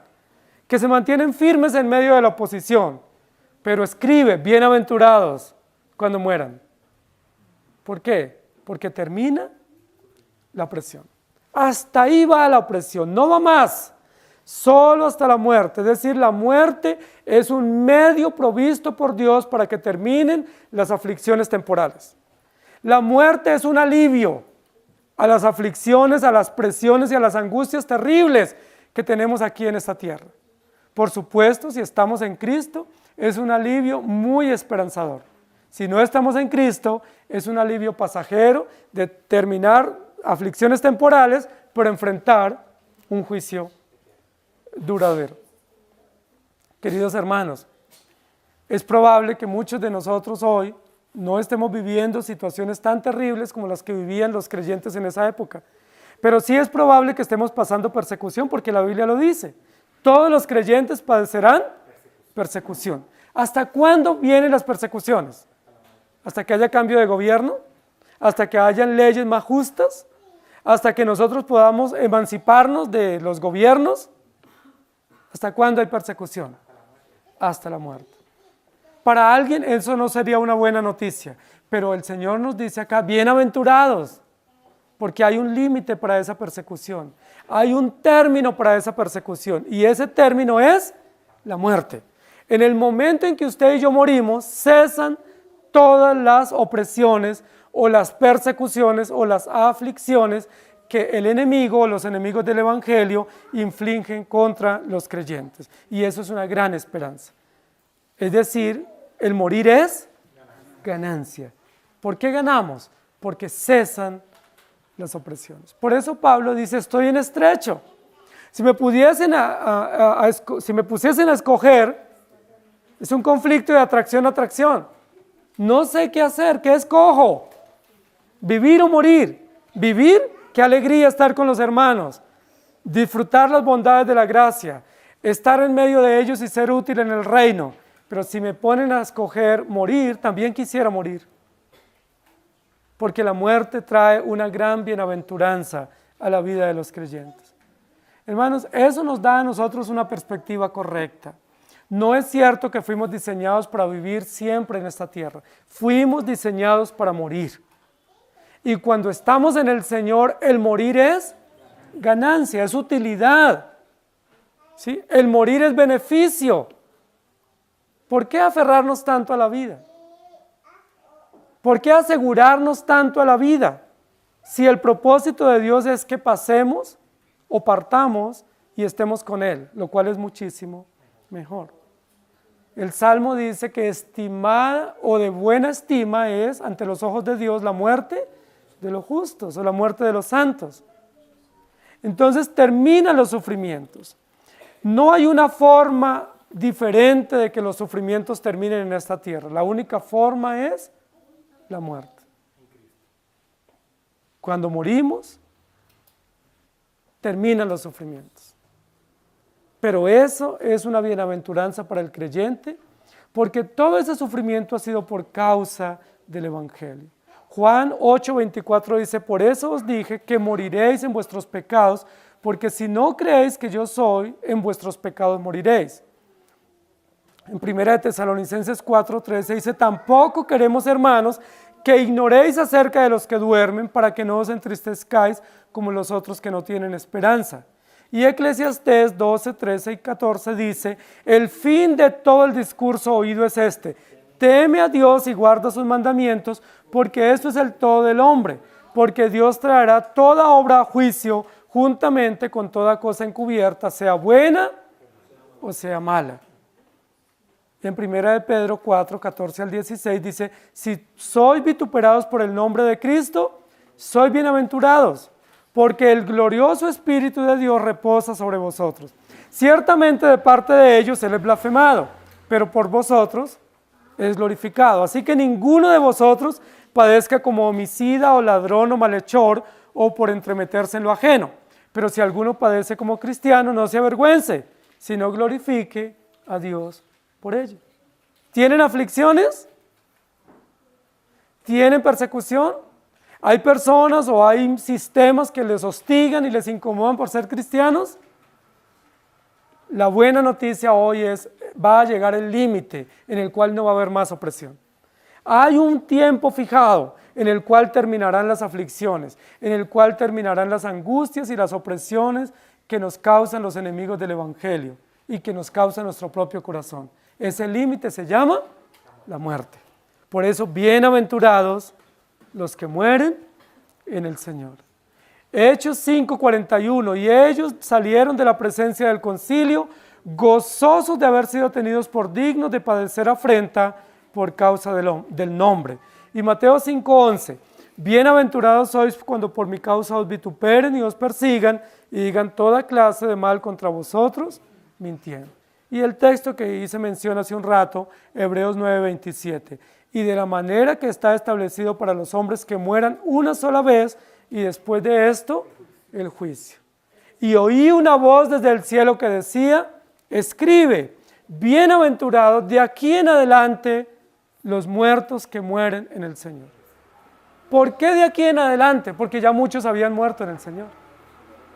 que se mantienen firmes en medio de la oposición. Pero escribe, bienaventurados cuando mueran. ¿Por qué? Porque termina la opresión. Hasta ahí va la opresión, no va más, solo hasta la muerte. Es decir, la muerte es un medio provisto por Dios para que terminen las aflicciones temporales. La muerte es un alivio a las aflicciones, a las presiones y a las angustias terribles que tenemos aquí en esta tierra. Por supuesto, si estamos en Cristo, es un alivio muy esperanzador. Si no estamos en Cristo, es un alivio pasajero de terminar aflicciones temporales, pero enfrentar un juicio duradero. Queridos hermanos, es probable que muchos de nosotros hoy no estemos viviendo situaciones tan terribles como las que vivían los creyentes en esa época, pero sí es probable que estemos pasando persecución, porque la Biblia lo dice. Todos los creyentes padecerán persecución. ¿Hasta cuándo vienen las persecuciones? ¿Hasta que haya cambio de gobierno? ¿Hasta que hayan leyes más justas? ¿Hasta que nosotros podamos emanciparnos de los gobiernos? ¿Hasta cuándo hay persecución? Hasta la muerte. Para alguien eso no sería una buena noticia, pero el Señor nos dice acá, bienaventurados, porque hay un límite para esa persecución, hay un término para esa persecución, y ese término es la muerte. En el momento en que usted y yo morimos, cesan todas las opresiones o las persecuciones o las aflicciones que el enemigo o los enemigos del Evangelio infligen contra los creyentes. Y eso es una gran esperanza. Es decir, el morir es ganancia. ¿Por qué ganamos? Porque cesan las opresiones. Por eso Pablo dice, estoy en estrecho. Si me pusiesen a escoger, es un conflicto de atracción. No sé qué hacer, ¿qué escojo? Vivir o morir. Vivir, qué alegría estar con los hermanos. Disfrutar las bondades de la gracia. Estar en medio de ellos y ser útil en el reino. Pero si me ponen a escoger morir, también quisiera morir. Porque la muerte trae una gran bienaventuranza a la vida de los creyentes. Hermanos, eso nos da a nosotros una perspectiva correcta. No es cierto que fuimos diseñados para vivir siempre en esta tierra. Fuimos diseñados para morir. Y cuando estamos en el Señor, el morir es ganancia, es utilidad. ¿Sí? El morir es beneficio. ¿Por qué aferrarnos tanto a la vida? ¿Por qué asegurarnos tanto a la vida? Si el propósito de Dios es que pasemos o partamos y estemos con Él, lo cual es muchísimo mejor. El Salmo dice que estimada o de buena estima es ante los ojos de Dios la muerte de los justos o la muerte de los santos. Entonces terminan los sufrimientos. No hay una forma diferente de que los sufrimientos terminen en esta tierra. La única forma es la muerte. Cuando morimos, terminan los sufrimientos. Pero eso es una bienaventuranza para el creyente, porque todo ese sufrimiento ha sido por causa del Evangelio. Juan 8:24 dice, por eso os dije que moriréis en vuestros pecados, porque si no creéis que yo soy, en vuestros pecados moriréis. En 1 Tesalonicenses 4:13 dice, tampoco queremos, hermanos, que ignoréis acerca de los que duermen, para que no os entristezcáis como los otros que no tienen esperanza. Y Eclesiastés 12:13 y 14 dice, el fin de todo el discurso oído es este, teme a Dios y guarda sus mandamientos, porque esto es el todo del hombre, porque Dios traerá toda obra a juicio, juntamente con toda cosa encubierta, sea buena o sea mala. En 1 de Pedro 4, 14 al 16 dice, si sois vituperados por el nombre de Cristo, sois bienaventurados, porque el glorioso Espíritu de Dios reposa sobre vosotros. Ciertamente de parte de ellos Él es blasfemado, pero por vosotros es glorificado. Así que ninguno de vosotros padezca como homicida o ladrón o malhechor o por entremeterse en lo ajeno. Pero si alguno padece como cristiano, no se avergüence, sino glorifique a Dios por ello. ¿Tienen aflicciones? ¿Tienen persecución? ¿Hay personas o hay sistemas que les hostigan y les incomodan por ser cristianos? La buena noticia hoy es, va a llegar el límite en el cual no va a haber más opresión. Hay un tiempo fijado en el cual terminarán las aflicciones, en el cual terminarán las angustias y las opresiones que nos causan los enemigos del Evangelio y que nos causa nuestro propio corazón. Ese límite se llama la muerte. Por eso, bienaventurados los que mueren en el Señor. Hechos 5:41, y ellos salieron de la presencia del concilio, gozosos de haber sido tenidos por dignos de padecer afrenta por causa del nombre. Y Mateo 5:11, bienaventurados sois cuando por mi causa os vituperen y os persigan y digan toda clase de mal contra vosotros, mintiendo. Y el texto que hice mención hace un rato, Hebreos 9:27, y de la manera que está establecido para los hombres que mueran una sola vez, y después de esto, el juicio. Y oí una voz desde el cielo que decía, escribe, bienaventurados de aquí en adelante los muertos que mueren en el Señor. ¿Por qué de aquí en adelante? Porque ya muchos habían muerto en el Señor.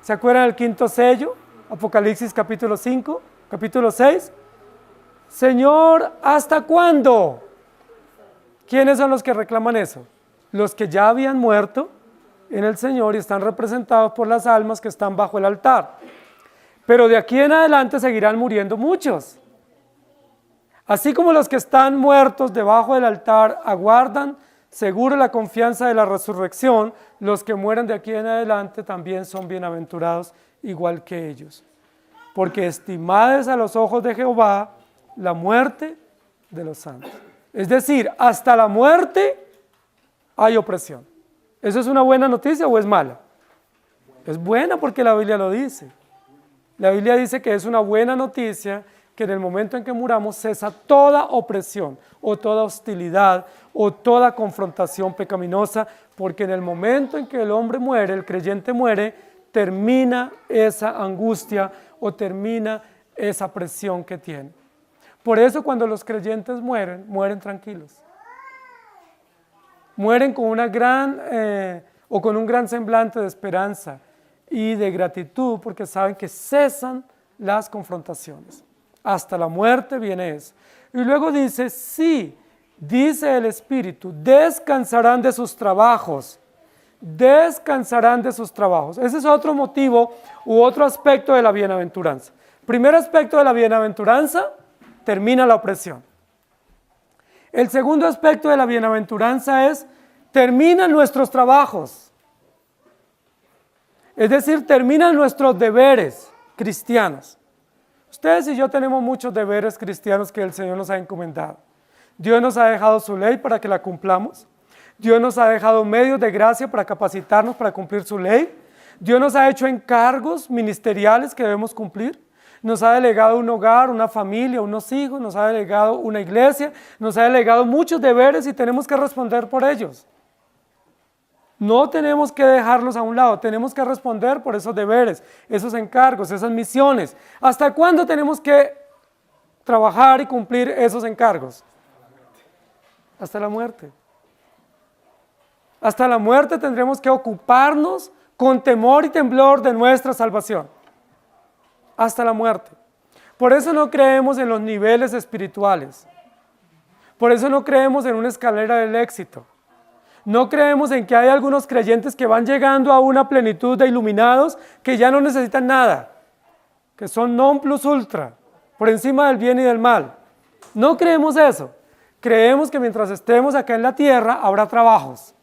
¿Se acuerdan del quinto sello? Apocalipsis capítulo 5, capítulo 6. Señor, ¿hasta cuándo? ¿Quiénes son los que reclaman eso? Los que ya habían muerto en el Señor y están representados por las almas que están bajo el altar. Pero de aquí en adelante seguirán muriendo muchos. Así como los que están muertos debajo del altar aguardan seguro la confianza de la resurrección, los que mueren de aquí en adelante también son bienaventurados igual que ellos. Porque estimada es a los ojos de Jehová la muerte de los santos. Es decir, hasta la muerte hay opresión. ¿Eso es una buena noticia o es mala? Es buena porque la Biblia lo dice. La Biblia dice que es una buena noticia que en el momento en que muramos cesa toda opresión o toda hostilidad o toda confrontación pecaminosa, porque en el momento en que el hombre muere, el creyente muere, termina esa angustia o termina esa presión que tiene. Por eso cuando los creyentes mueren, mueren tranquilos. Mueren con una con un gran semblante de esperanza y de gratitud, porque saben que cesan las confrontaciones. Hasta la muerte viene eso. Y luego dice, sí, dice el Espíritu, descansarán de sus trabajos. Descansarán de sus trabajos. Ese es otro motivo u otro aspecto de la bienaventuranza. Primer aspecto de la bienaventuranza, termina la opresión. El segundo aspecto de la bienaventuranza es, terminan nuestros trabajos. Es decir, terminan nuestros deberes cristianos. Ustedes y yo tenemos muchos deberes cristianos que el Señor nos ha encomendado. Dios nos ha dejado su ley para que la cumplamos. Dios nos ha dejado medios de gracia para capacitarnos para cumplir su ley. Dios nos ha hecho encargos ministeriales que debemos cumplir. Nos ha delegado un hogar, una familia, unos hijos, nos ha delegado una iglesia, nos ha delegado muchos deberes y tenemos que responder por ellos. No tenemos que dejarlos a un lado, tenemos que responder por esos deberes, esos encargos, esas misiones. ¿Hasta cuándo tenemos que trabajar y cumplir esos encargos? Hasta la muerte. Hasta la muerte tendremos que ocuparnos con temor y temblor de nuestra salvación. Hasta la muerte. Por eso no creemos en los niveles espirituales. Por eso no creemos en una escalera del éxito. No creemos en que hay algunos creyentes que van llegando a una plenitud de iluminados que ya no necesitan nada, que son non plus ultra, por encima del bien y del mal. No creemos eso. Creemos que mientras estemos acá en la tierra habrá trabajos.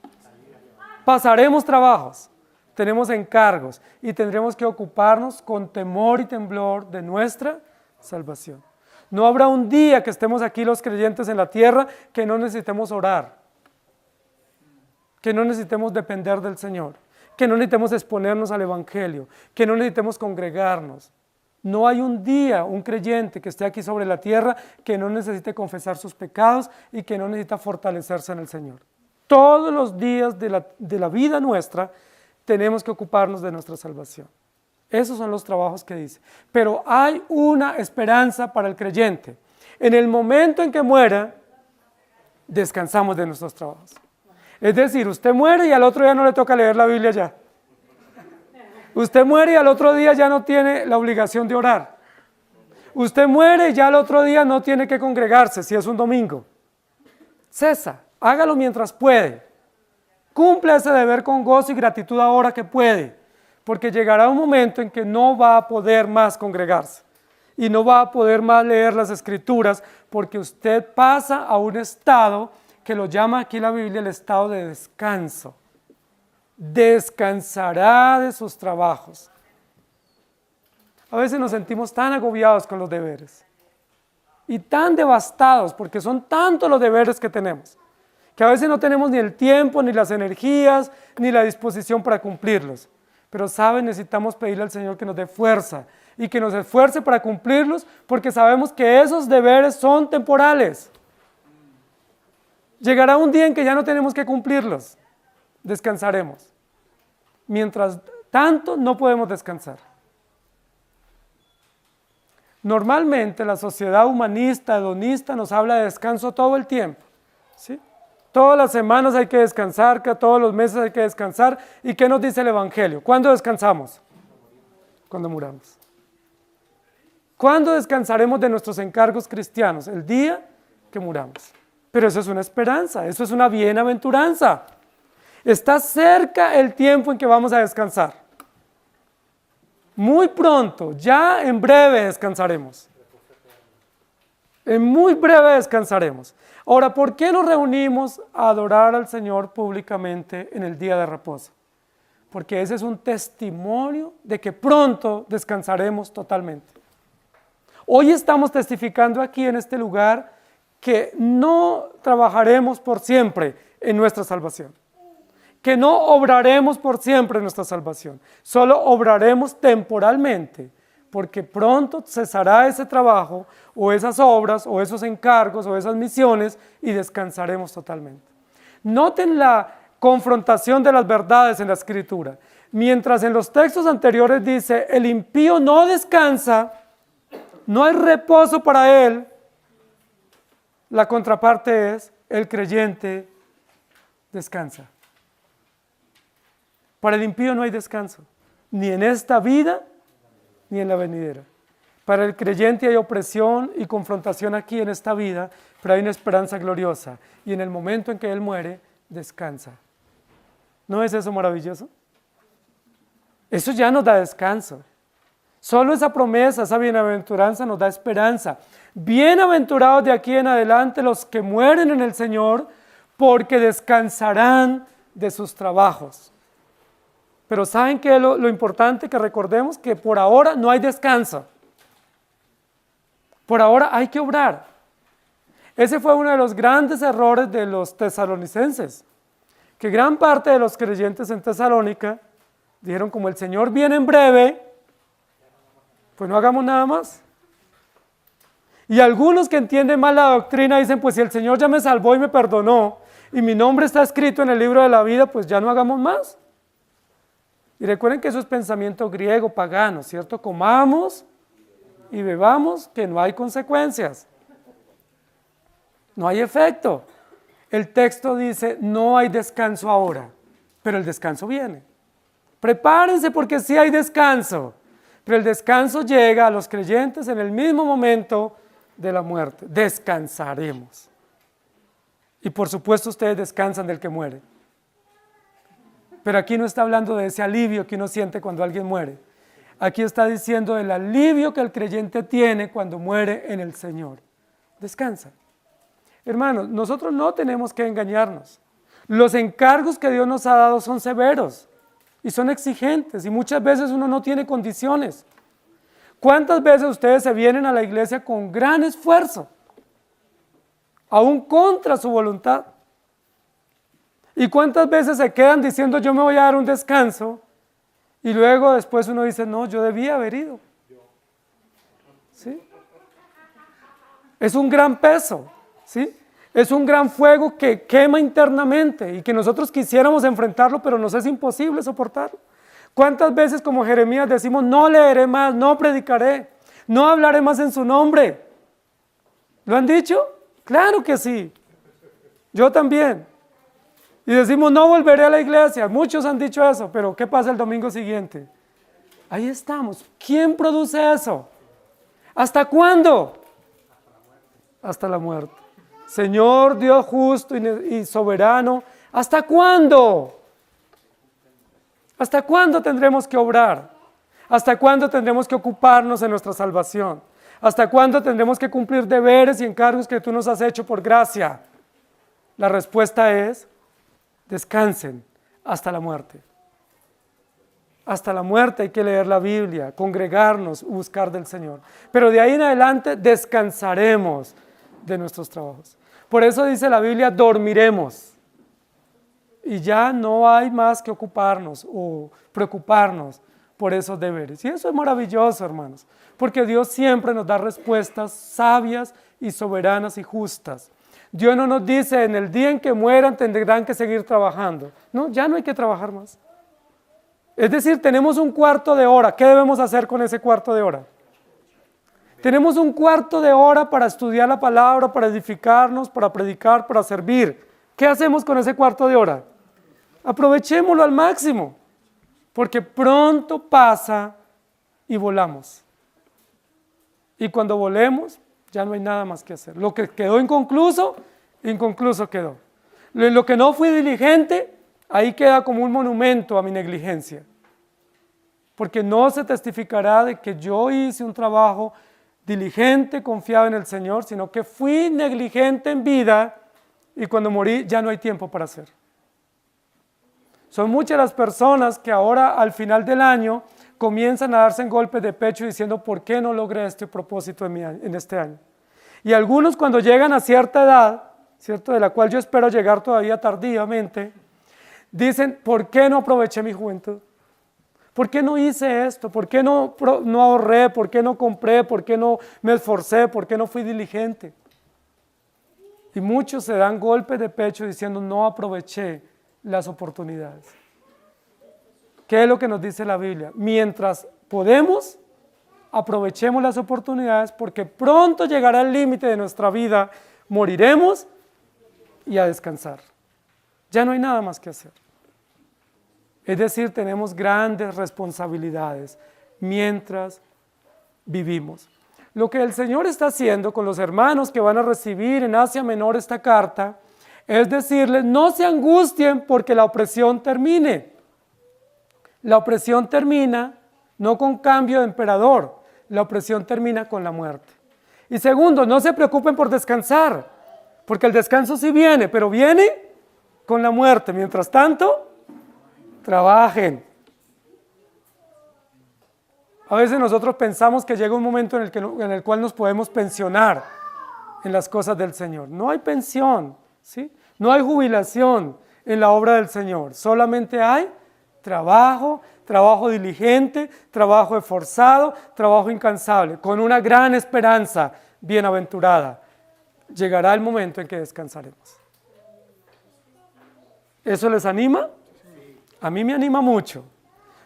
Pasaremos trabajos. Tenemos encargos y tendremos que ocuparnos con temor y temblor de nuestra salvación. No habrá un día que estemos aquí los creyentes en la tierra que no necesitemos orar, que no necesitemos depender del Señor, que no necesitemos exponernos al Evangelio, que no necesitemos congregarnos. No hay un día, un creyente que esté aquí sobre la tierra que no necesite confesar sus pecados y que no necesita fortalecerse en el Señor. Todos los días de la vida nuestra tenemos que ocuparnos de nuestra salvación. Esos son los trabajos que dice. Pero hay una esperanza para el creyente. En el momento en que muera, descansamos de nuestros trabajos. Es decir, usted muere y al otro día no le toca leer la Biblia ya. Usted muere y al otro día ya no tiene la obligación de orar. Usted muere y ya al otro día no tiene que congregarse si es un domingo. Cesa, hágalo mientras puede. Cumple ese deber con gozo y gratitud ahora que puede, porque llegará un momento en que no va a poder más congregarse y no va a poder más leer las Escrituras, porque usted pasa a un estado que lo llama aquí la Biblia el estado de descanso. Descansará de sus trabajos. A veces nos sentimos tan agobiados con los deberes y tan devastados porque son tantos los deberes que tenemos, que a veces no tenemos ni el tiempo, ni las energías, ni la disposición para cumplirlos. Pero ¿saben? Necesitamos pedirle al Señor que nos dé fuerza y que nos esfuerce para cumplirlos, porque sabemos que esos deberes son temporales. Llegará un día en que ya no tenemos que cumplirlos. Descansaremos. Mientras tanto, no podemos descansar. Normalmente la sociedad humanista, hedonista, nos habla de descanso todo el tiempo, ¿sí? Todas las semanas hay que descansar, que todos los meses hay que descansar. ¿Y qué nos dice el Evangelio? ¿Cuándo descansamos? Cuando muramos. ¿Cuándo descansaremos de nuestros encargos cristianos? El día que muramos. Pero eso es una esperanza, eso es una bienaventuranza. Está cerca el tiempo en que vamos a descansar. Muy pronto, ya en breve descansaremos. En muy breve descansaremos. Ahora, ¿por qué nos reunimos a adorar al Señor públicamente en el día de reposo? Porque ese es un testimonio de que pronto descansaremos totalmente. Hoy estamos testificando aquí en este lugar que no trabajaremos por siempre en nuestra salvación, que no obraremos por siempre en nuestra salvación, solo obraremos temporalmente porque pronto cesará ese trabajo, o esas obras, o esos encargos, o esas misiones, y descansaremos totalmente. Noten la confrontación de las verdades en la Escritura. Mientras en los textos anteriores dice, el impío no descansa, no hay reposo para él, la contraparte es, el creyente descansa. Para el impío no hay descanso, ni en esta vida, ni en la venidera. Para el creyente hay opresión y confrontación aquí en esta vida, pero hay una esperanza gloriosa. Y en el momento en que Él muere, descansa. ¿No es eso maravilloso? Eso ya nos da descanso. Solo esa promesa, esa bienaventuranza nos da esperanza. Bienaventurados de aquí en adelante los que mueren en el Señor, porque descansarán de sus trabajos. Pero ¿saben qué es lo importante que recordemos? Que por ahora no hay descanso. Por ahora hay que obrar. Ese fue uno de los grandes errores de los tesalonicenses, que gran parte de los creyentes en Tesalónica dijeron, como el Señor viene en breve, pues no hagamos nada más. Y algunos que entienden mal la doctrina dicen, pues si el Señor ya me salvó y me perdonó, y mi nombre está escrito en el libro de la vida, pues ya no hagamos más. Y recuerden que eso es pensamiento griego, pagano, ¿cierto? Comamos y bebamos, que no hay consecuencias. No hay efecto. El texto dice, no hay descanso ahora, pero el descanso viene. Prepárense porque sí hay descanso, pero el descanso llega a los creyentes en el mismo momento de la muerte. Descansaremos. Y por supuesto ustedes descansan del que muere. Pero aquí no está hablando de ese alivio que uno siente cuando alguien muere. Aquí está diciendo del alivio que el creyente tiene cuando muere en el Señor. Descansa. Hermanos, nosotros no tenemos que engañarnos. Los encargos que Dios nos ha dado son severos y son exigentes y muchas veces uno no tiene condiciones. ¿Cuántas veces ustedes se vienen a la iglesia con gran esfuerzo, aún contra su voluntad? ¿Y cuántas veces se quedan diciendo yo me voy a dar un descanso y luego después uno dice no, yo debía haber ido? ¿Sí? Es un gran peso, ¿sí? Es un gran fuego que quema internamente y que nosotros quisiéramos enfrentarlo, pero nos es imposible soportarlo. ¿Cuántas veces como Jeremías decimos no leeré más, no predicaré, no hablaré más en su nombre? ¿Lo han dicho? Claro que sí. Yo también. Y decimos no volveré a la iglesia. Muchos han dicho eso, pero ¿qué pasa el domingo siguiente? Ahí estamos. ¿Quién produce eso? ¿Hasta cuándo? Hasta la muerte. Señor Dios justo y soberano, ¿hasta cuándo? ¿Hasta cuándo tendremos que obrar? ¿Hasta cuándo tendremos que ocuparnos en nuestra salvación? ¿Hasta cuándo tendremos que cumplir deberes y encargos que tú nos has hecho por gracia? La respuesta es, descansen hasta la muerte. Hasta la muerte hay que leer la Biblia, congregarnos, buscar del Señor. Pero de ahí en adelante descansaremos de nuestros trabajos. Por eso dice la Biblia, dormiremos. Y ya no hay más que ocuparnos o preocuparnos por esos deberes. Y eso es maravilloso, hermanos, porque Dios siempre nos da respuestas sabias y soberanas y justas. Dios no nos dice, en el día en que mueran tendrán que seguir trabajando. No, ya no hay que trabajar más. Es decir, tenemos un cuarto de hora. ¿Qué debemos hacer con ese cuarto de hora? Tenemos un cuarto de hora para estudiar la palabra, para edificarnos, para predicar, para servir. ¿Qué hacemos con ese cuarto de hora? Aprovechémoslo al máximo, porque pronto pasa y volamos. Y cuando volemos, ya no hay nada más que hacer. Lo que quedó inconcluso, inconcluso quedó. Lo que no fui diligente, ahí queda como un monumento a mi negligencia. Porque no se testificará de que yo hice un trabajo diligente, confiado en el Señor, sino que fui negligente en vida y cuando morí ya no hay tiempo para hacer. Son muchas las personas que ahora al final del año comienzan a darse en golpes de pecho diciendo ¿por qué no logré este propósito en este año? Y algunos cuando llegan a cierta edad, ¿cierto? De la cual yo espero llegar todavía tardíamente, dicen ¿por qué no aproveché mi juventud? ¿Por qué no hice esto? ¿Por qué no ahorré? ¿Por qué no compré? ¿Por qué no me esforcé? ¿Por qué no fui diligente? Y muchos se dan golpes de pecho diciendo, no aproveché las oportunidades. ¿Qué es lo que nos dice la Biblia? Mientras podemos, aprovechemos las oportunidades porque pronto llegará el límite de nuestra vida, moriremos y a descansar. Ya no hay nada más que hacer. Es decir, tenemos grandes responsabilidades mientras vivimos. Lo que el Señor está haciendo con los hermanos que van a recibir en Asia Menor esta carta, es decirles, no se angustien porque la opresión termine. La opresión termina no con cambio de emperador, la opresión termina con la muerte. Y segundo, no se preocupen por descansar, porque el descanso sí viene, pero viene con la muerte. Mientras tanto, trabajen. A veces nosotros pensamos que llega un momento en el cual nos podemos pensionar en las cosas del Señor. No hay pensión, ¿sí? No hay jubilación en la obra del Señor. Solamente hay trabajo, trabajo diligente, trabajo esforzado, trabajo incansable, con una gran esperanza bienaventurada. Llegará el momento en que descansaremos. ¿Eso les anima? A mí me anima mucho,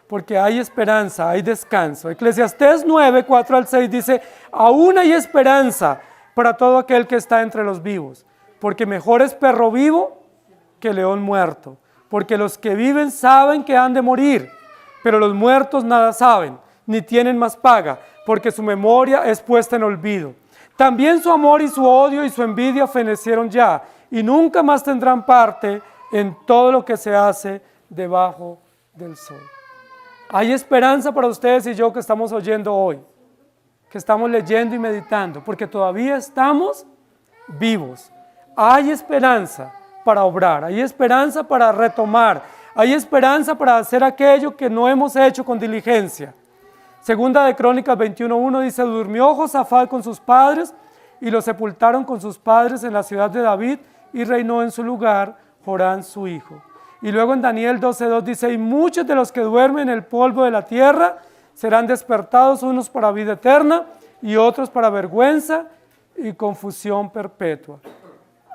porque hay esperanza, hay descanso. Eclesiastés 9, 4 al 6 dice, aún hay esperanza para todo aquel que está entre los vivos, porque mejor es perro vivo que león muerto, porque los que viven saben que han de morir, pero los muertos nada saben, ni tienen más paga, porque su memoria es puesta en olvido. También su amor y su odio y su envidia fenecieron ya, y nunca más tendrán parte en todo lo que se hace debajo del sol. Hay esperanza para ustedes y yo que estamos oyendo hoy, que estamos leyendo y meditando, porque todavía estamos vivos. Hay esperanza para obrar, hay esperanza para retomar, hay esperanza para hacer aquello que no hemos hecho con diligencia. Segunda de Crónicas 21:1 dice, durmió Josafat con sus padres y lo sepultaron con sus padres en la ciudad de David y reinó en su lugar Jorán su hijo. Y luego en Daniel 12:2 dice, y muchos de los que duermen en el polvo de la tierra serán despertados, unos para vida eterna y otros para vergüenza y confusión perpetua.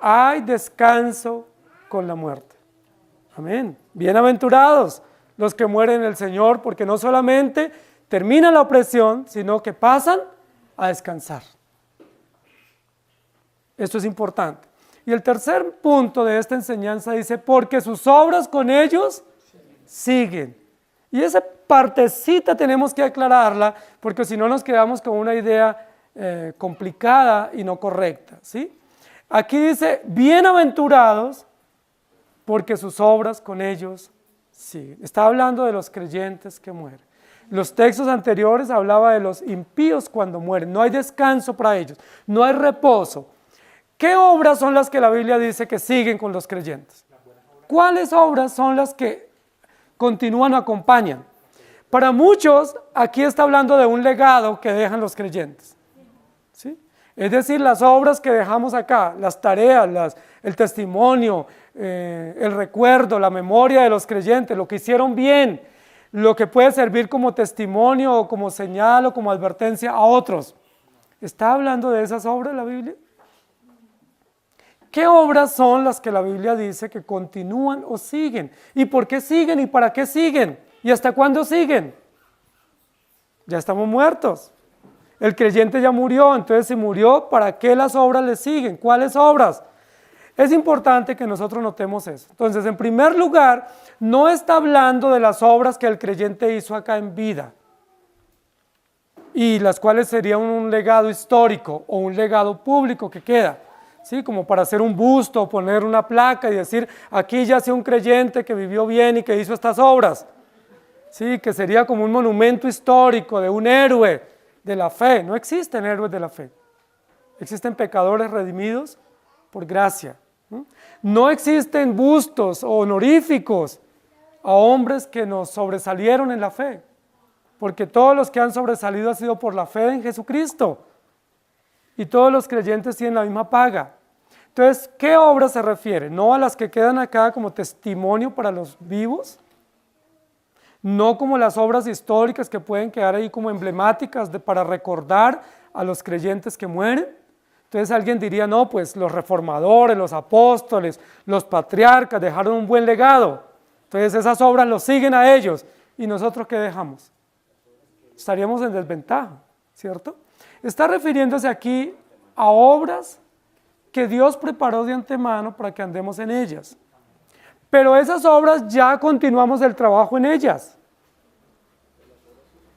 Hay descanso con la muerte. Amén. Bienaventurados los que mueren en el Señor, porque no solamente termina la opresión, sino que pasan a descansar. Esto es importante. Y el tercer punto de esta enseñanza dice, porque sus obras con ellos siguen. Y esa partecita tenemos que aclararla, porque si no nos quedamos con una idea complicada y no correcta, ¿sí? Aquí dice, bienaventurados, porque sus obras con ellos siguen. Está hablando de los creyentes que mueren. Los textos anteriores hablaba de los impíos cuando mueren. No hay descanso para ellos, no hay reposo. ¿Qué obras son las que la Biblia dice que siguen con los creyentes? ¿Cuáles obras son las que continúan o acompañan? Para muchos, aquí está hablando de un legado que dejan los creyentes, ¿sí? Es decir, las obras que dejamos acá, las tareas, el testimonio, el recuerdo, la memoria de los creyentes, lo que hicieron bien, lo que puede servir como testimonio o como señal o como advertencia a otros. ¿Está hablando de esas obras la Biblia? ¿Qué obras son las que la Biblia dice que continúan o siguen? ¿Y por qué siguen y para qué siguen? ¿Y hasta cuándo siguen? Ya estamos muertos. El creyente ya murió, entonces si murió, ¿para qué las obras le siguen? ¿Cuáles obras? Es importante que nosotros notemos eso. Entonces, en primer lugar, no está hablando de las obras que el creyente hizo acá en vida, y las cuales serían un legado histórico o un legado público que queda. ¿Sí? Como para hacer un busto o poner una placa y decir, aquí yace un creyente que vivió bien y que hizo estas obras. ¿Sí? Que sería como un monumento histórico de un héroe de la fe. No existen héroes de la fe. Existen pecadores redimidos por gracia. No existen bustos honoríficos a hombres que nos sobresalieron en la fe. Porque todos los que han sobresalido ha sido por la fe en Jesucristo. Y todos los creyentes tienen la misma paga. Entonces, ¿qué obras se refiere? No a las que quedan acá como testimonio para los vivos, no como las obras históricas que pueden quedar ahí como emblemáticas para recordar a los creyentes que mueren. Entonces alguien diría, no, pues los reformadores, los apóstoles, los patriarcas dejaron un buen legado, entonces esas obras los siguen a ellos, ¿y nosotros qué dejamos? Estaríamos en desventaja, ¿cierto? Está refiriéndose aquí a obras que Dios preparó de antemano para que andemos en ellas. Pero esas obras ya continuamos el trabajo en ellas.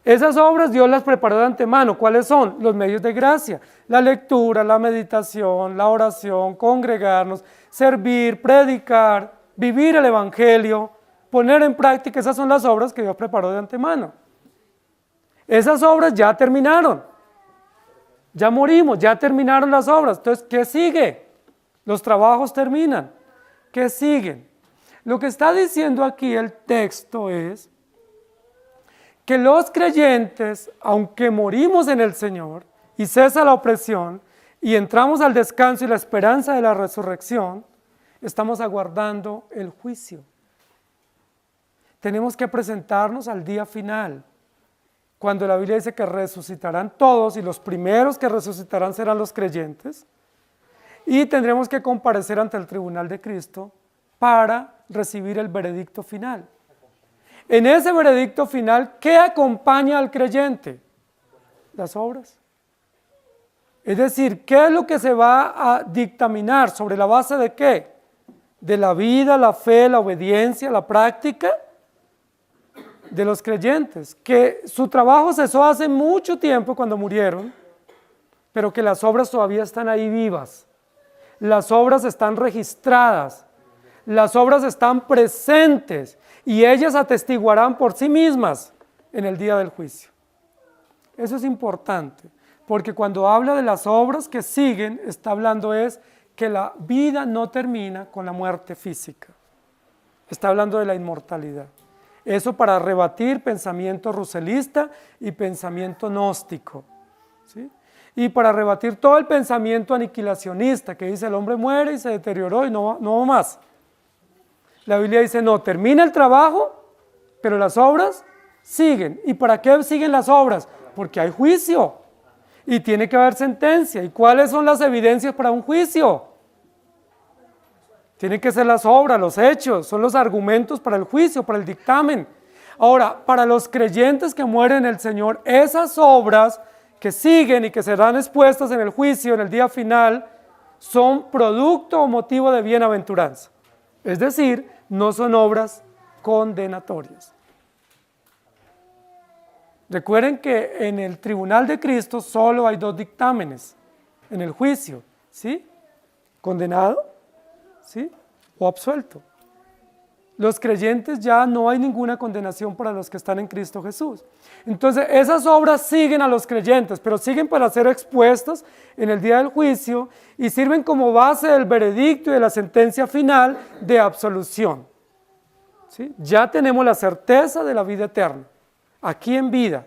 Esas obras Dios las preparó de antemano. ¿Cuáles son? Los medios de gracia. La lectura, la meditación, la oración, congregarnos, servir, predicar, vivir el evangelio, poner en práctica. Esas son las obras que Dios preparó de antemano. Esas obras ya terminaron. Ya morimos, ya terminaron las obras. Entonces, ¿qué sigue? Los trabajos terminan. ¿Qué siguen? Lo que está diciendo aquí el texto es que los creyentes, aunque morimos en el Señor y cesa la opresión y entramos al descanso y la esperanza de la resurrección, estamos aguardando el juicio. Tenemos que presentarnos al día final, cuando la Biblia dice que resucitarán todos y los primeros que resucitarán serán los creyentes, y tendremos que comparecer ante el tribunal de Cristo para recibir el veredicto final. En ese veredicto final, ¿qué acompaña al creyente? Las obras. Es decir, ¿qué es lo que se va a dictaminar? ¿Sobre la base de qué? De la vida, la fe, la obediencia, la práctica de los creyentes, que su trabajo cesó hace mucho tiempo cuando murieron, pero que las obras todavía están ahí vivas. Las obras están registradas, las obras están presentes y ellas atestiguarán por sí mismas en el día del juicio. Eso es importante, porque cuando habla de las obras que siguen, está hablando es que la vida no termina con la muerte física. Está hablando de la inmortalidad. Eso para rebatir pensamiento ruselista y pensamiento gnóstico, ¿sí? Y para rebatir todo el pensamiento aniquilacionista que dice el hombre muere y se deterioró y no más. La Biblia dice no, termina el trabajo, pero las obras siguen. ¿Y para qué siguen las obras? Porque hay juicio y tiene que haber sentencia. ¿Y cuáles son las evidencias para un juicio? Tienen que ser las obras, los hechos, son los argumentos para el juicio, para el dictamen. Ahora, para los creyentes que mueren en el Señor, esas obras que siguen y que serán expuestas en el juicio, en el día final, son producto o motivo de bienaventuranza. Es decir, no son obras condenatorias. Recuerden que en el tribunal de Cristo solo hay dos dictámenes en el juicio, ¿sí? Condenado, ¿sí? O absuelto. Los creyentes ya no hay ninguna condenación para los que están en Cristo Jesús. Entonces esas obras siguen a los creyentes, pero siguen para ser expuestas en el día del juicio y sirven como base del veredicto y de la sentencia final de absolución. ¿Sí? Ya tenemos la certeza de la vida eterna, aquí en vida.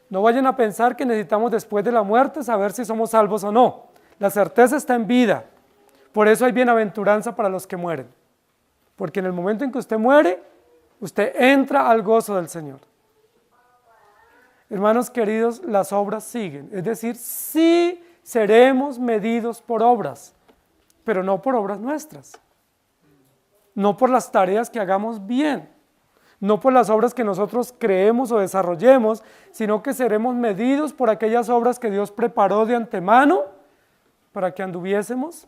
No vayan a pensar que necesitamos después de la muerte saber si somos salvos o no. La certeza está en vida. Por eso hay bienaventuranza para los que mueren. Porque en el momento en que usted muere, usted entra al gozo del Señor. Hermanos queridos, las obras siguen. Es decir, sí seremos medidos por obras, pero no por obras nuestras. No por las tareas que hagamos bien. No por las obras que nosotros creemos o desarrollemos, sino que seremos medidos por aquellas obras que Dios preparó de antemano para que anduviésemos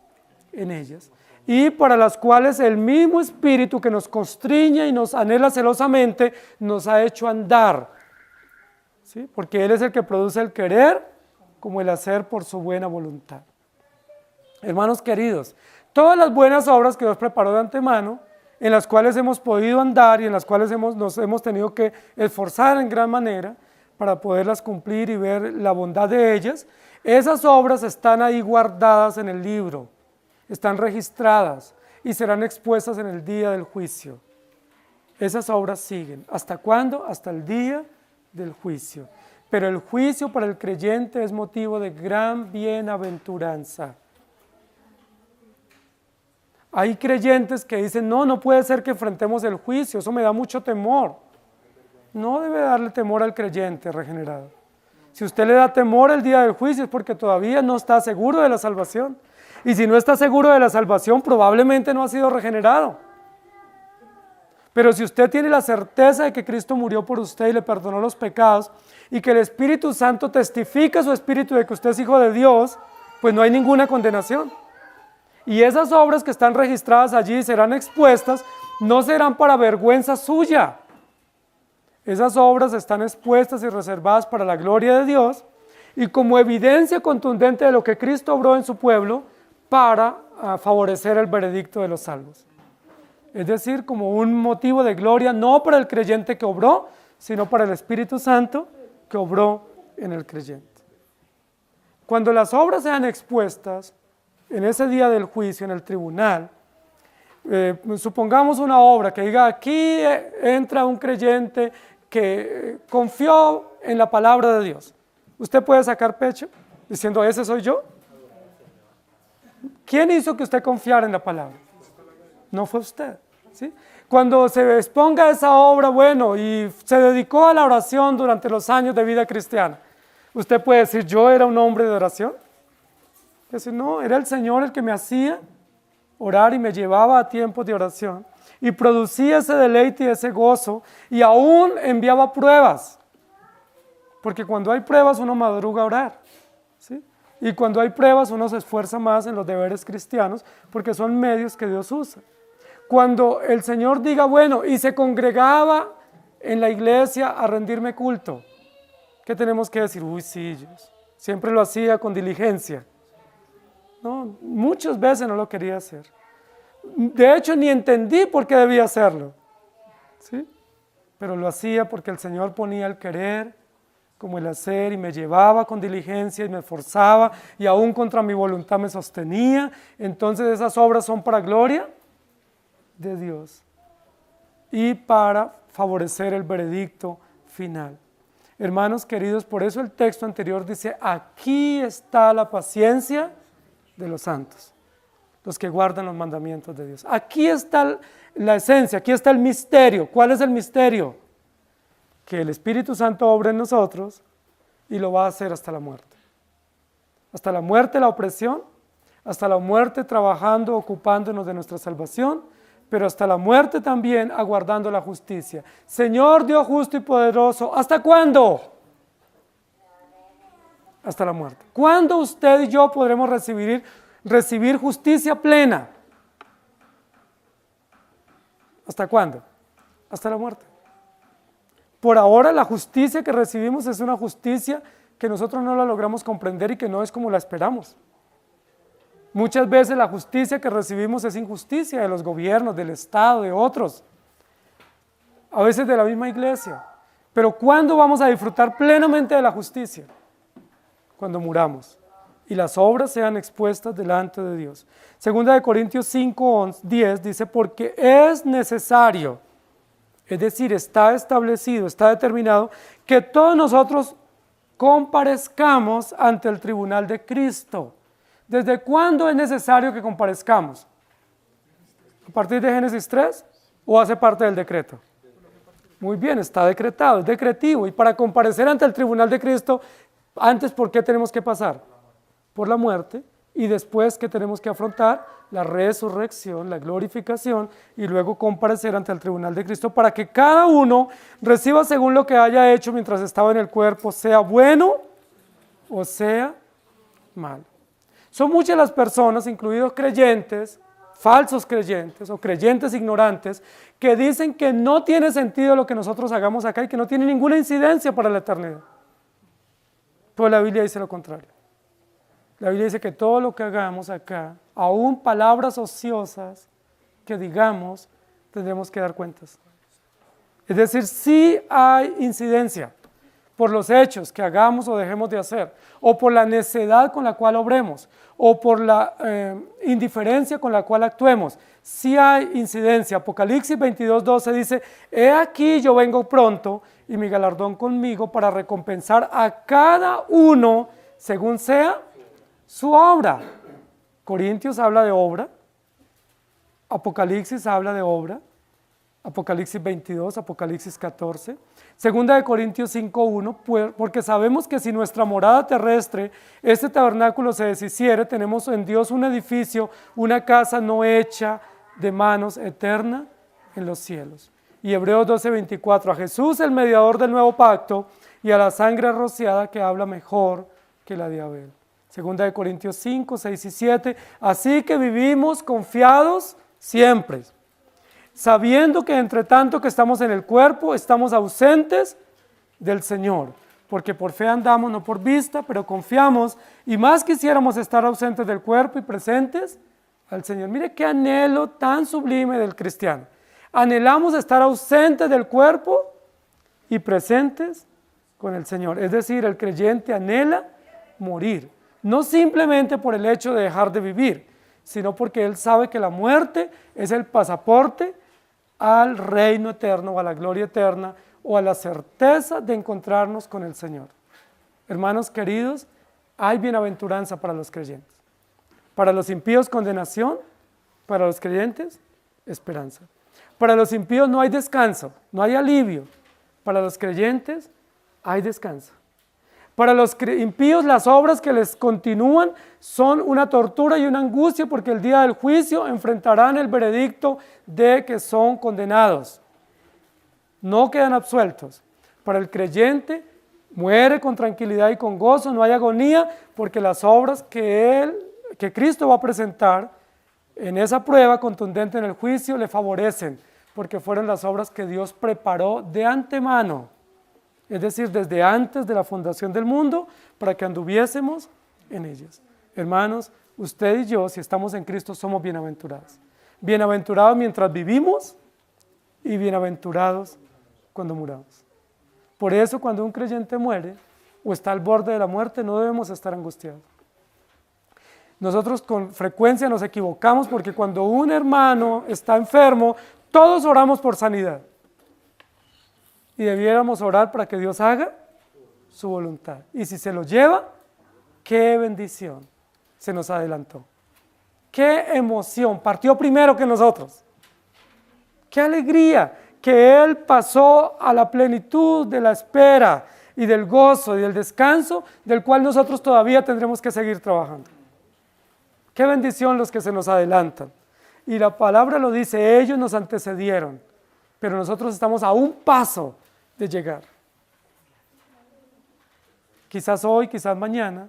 en ellas, y para las cuales el mismo Espíritu que nos constriña y nos anhela celosamente nos ha hecho andar, ¿sí? Porque Él es el que produce el querer como el hacer por su buena voluntad. Hermanos queridos, todas las buenas obras que Dios preparó de antemano, en las cuales hemos podido andar y en las cuales nos hemos tenido que esforzar en gran manera para poderlas cumplir y ver la bondad de ellas, esas obras están ahí guardadas en el libro, están registradas y serán expuestas en el día del juicio. Esas obras siguen. ¿Hasta cuándo? Hasta el día del juicio. Pero el juicio para el creyente es motivo de gran bienaventuranza. Hay creyentes que dicen, no puede ser que enfrentemos el juicio, eso me da mucho temor. no debe darle temor al creyente regenerado. Si usted le da temor el día del juicio es porque todavía no está seguro de la salvación. Y si no está seguro de la salvación, probablemente no ha sido regenerado. Pero si usted tiene la certeza de que Cristo murió por usted y le perdonó los pecados, y que el Espíritu Santo testifica a su espíritu de que usted es hijo de Dios, pues no hay ninguna condenación. Y esas obras que están registradas allí serán expuestas, no serán para vergüenza suya. Esas obras están expuestas y reservadas para la gloria de Dios y como evidencia contundente de lo que Cristo obró en su pueblo para favorecer el veredicto de los salvos. Es decir, como un motivo de gloria no para el creyente que obró, sino para el Espíritu Santo que obró en el creyente. Cuando las obras sean expuestas en ese día del juicio, en el tribunal, supongamos una obra que diga, aquí entra un creyente que confió en la palabra de Dios. ¿Usted puede sacar pecho diciendo, ese soy yo? ¿Quién hizo que usted confiara en la palabra? No fue usted, ¿sí? Cuando se exponga esa obra, bueno, y se dedicó a la oración durante los años de vida cristiana, ¿usted puede decir, yo era un hombre de oración? Decir, no, era el Señor el que me hacía orar y me llevaba a tiempos de oración y producía ese deleite y ese gozo y aún enviaba pruebas, porque cuando hay pruebas uno madruga a orar, ¿sí? Y cuando hay pruebas uno se esfuerza más en los deberes cristianos porque son medios que Dios usa. Cuando el Señor diga, bueno, y se congregaba en la iglesia a rendirme culto, ¿qué tenemos que decir? Uy, sí, yo siempre lo hacía con diligencia. No, muchas veces no lo quería hacer. De hecho, ni entendí por qué debía hacerlo, ¿sí? Pero lo hacía porque el Señor ponía el querer como el hacer y me llevaba con diligencia y me esforzaba y aún contra mi voluntad me sostenía. Entonces esas obras son para gloria de Dios y para favorecer el veredicto final. Hermanos queridos, por eso el texto anterior dice, aquí está la paciencia de los santos, los que guardan los mandamientos de Dios. Aquí está la esencia, aquí está el misterio. ¿Cuál es el misterio? Que el Espíritu Santo obra en nosotros y lo va a hacer hasta la muerte. Hasta la muerte la opresión, hasta la muerte trabajando, ocupándonos de nuestra salvación, pero hasta la muerte también aguardando la justicia. Señor Dios justo y poderoso, ¿hasta cuándo? Hasta la muerte. ¿Cuándo usted y yo podremos recibir justicia plena? ¿Hasta cuándo? Hasta la muerte. Por ahora la justicia que recibimos es una justicia que nosotros no la logramos comprender y que no es como la esperamos. Muchas veces la justicia que recibimos es injusticia de los gobiernos, del Estado, de otros, a veces de la misma iglesia. Pero ¿cuándo vamos a disfrutar plenamente de la justicia? Cuando muramos y las obras sean expuestas delante de Dios. Segunda de Corintios 5:10 dice, porque es necesario, es decir, está establecido, está determinado, que todos nosotros comparezcamos ante el tribunal de Cristo. ¿Desde cuándo es necesario que comparezcamos? ¿A partir de Génesis 3 o hace parte del decreto? Muy bien, está decretado, es decretivo. Y para comparecer ante el tribunal de Cristo, antes, ¿por qué tenemos que pasar? Por la muerte, y después, ¿qué tenemos que afrontar? La resurrección, la glorificación, y luego comparecer ante el tribunal de Cristo para que cada uno reciba según lo que haya hecho mientras estaba en el cuerpo, sea bueno o sea malo. Son muchas las personas, incluidos creyentes, falsos creyentes o creyentes ignorantes, que dicen que no tiene sentido lo que nosotros hagamos acá y que no tiene ninguna incidencia para la eternidad. Pero la Biblia dice lo contrario. La Biblia dice que todo lo que hagamos acá, aún palabras ociosas que digamos, tendremos que dar cuentas. Es decir, sí hay incidencia por los hechos que hagamos o dejemos de hacer, o por la necedad con la cual obremos, o por la indiferencia con la cual actuemos. Sí hay incidencia. Apocalipsis 22:12 dice, he aquí yo vengo pronto y mi galardón conmigo para recompensar a cada uno según sea su obra. Corintios habla de obra, Apocalipsis habla de obra, Apocalipsis 22, Apocalipsis 14. Segunda de Corintios 5:1, porque sabemos que si nuestra morada terrestre, este tabernáculo se deshiciere, tenemos en Dios un edificio, una casa no hecha de manos, eterna en los cielos. Y Hebreos 12:24, a Jesús el mediador del nuevo pacto y a la sangre rociada que habla mejor que la de Abel. Segunda de Corintios 5, 6 y 7, así que vivimos confiados siempre, sabiendo que entre tanto que estamos en el cuerpo, estamos ausentes del Señor, porque por fe andamos, no por vista, pero confiamos, y más quisiéramos estar ausentes del cuerpo y presentes al Señor. Mire qué anhelo tan sublime del cristiano. Anhelamos estar ausentes del cuerpo y presentes con el Señor. Es decir, el creyente anhela morir, no simplemente por el hecho de dejar de vivir, sino porque él sabe que la muerte es el pasaporte al reino eterno, o a la gloria eterna, o a la certeza de encontrarnos con el Señor. Hermanos queridos, hay bienaventuranza para los creyentes. Para los impíos, condenación; para los creyentes, esperanza. Para los impíos no hay descanso, no hay alivio. Para los creyentes hay descanso. Para los impíos las obras que les continúan son una tortura y una angustia, porque el día del juicio enfrentarán el veredicto de que son condenados. No quedan absueltos. Para el creyente muere con tranquilidad y con gozo, no hay agonía, porque las obras que Cristo va a presentar en esa prueba contundente en el juicio le favorecen, porque fueron las obras que Dios preparó de antemano. Es decir, desde antes de la fundación del mundo, para que anduviésemos en ellas. Hermanos, usted y yo, si estamos en Cristo, somos bienaventurados. Bienaventurados mientras vivimos y bienaventurados cuando muramos. Por eso, cuando un creyente muere o está al borde de la muerte, no debemos estar angustiados. Nosotros con frecuencia nos equivocamos, porque cuando un hermano está enfermo, todos oramos por sanidad. Y debiéramos orar para que Dios haga su voluntad. Y si se lo lleva, qué bendición, se nos adelantó. Qué emoción, partió primero que nosotros. Qué alegría que Él pasó a la plenitud de la espera y del gozo y del descanso, del cual nosotros todavía tendremos que seguir trabajando. Qué bendición los que se nos adelantan. Y la palabra lo dice, ellos nos antecedieron, pero nosotros estamos a un paso de llegar. Quizás hoy, quizás mañana,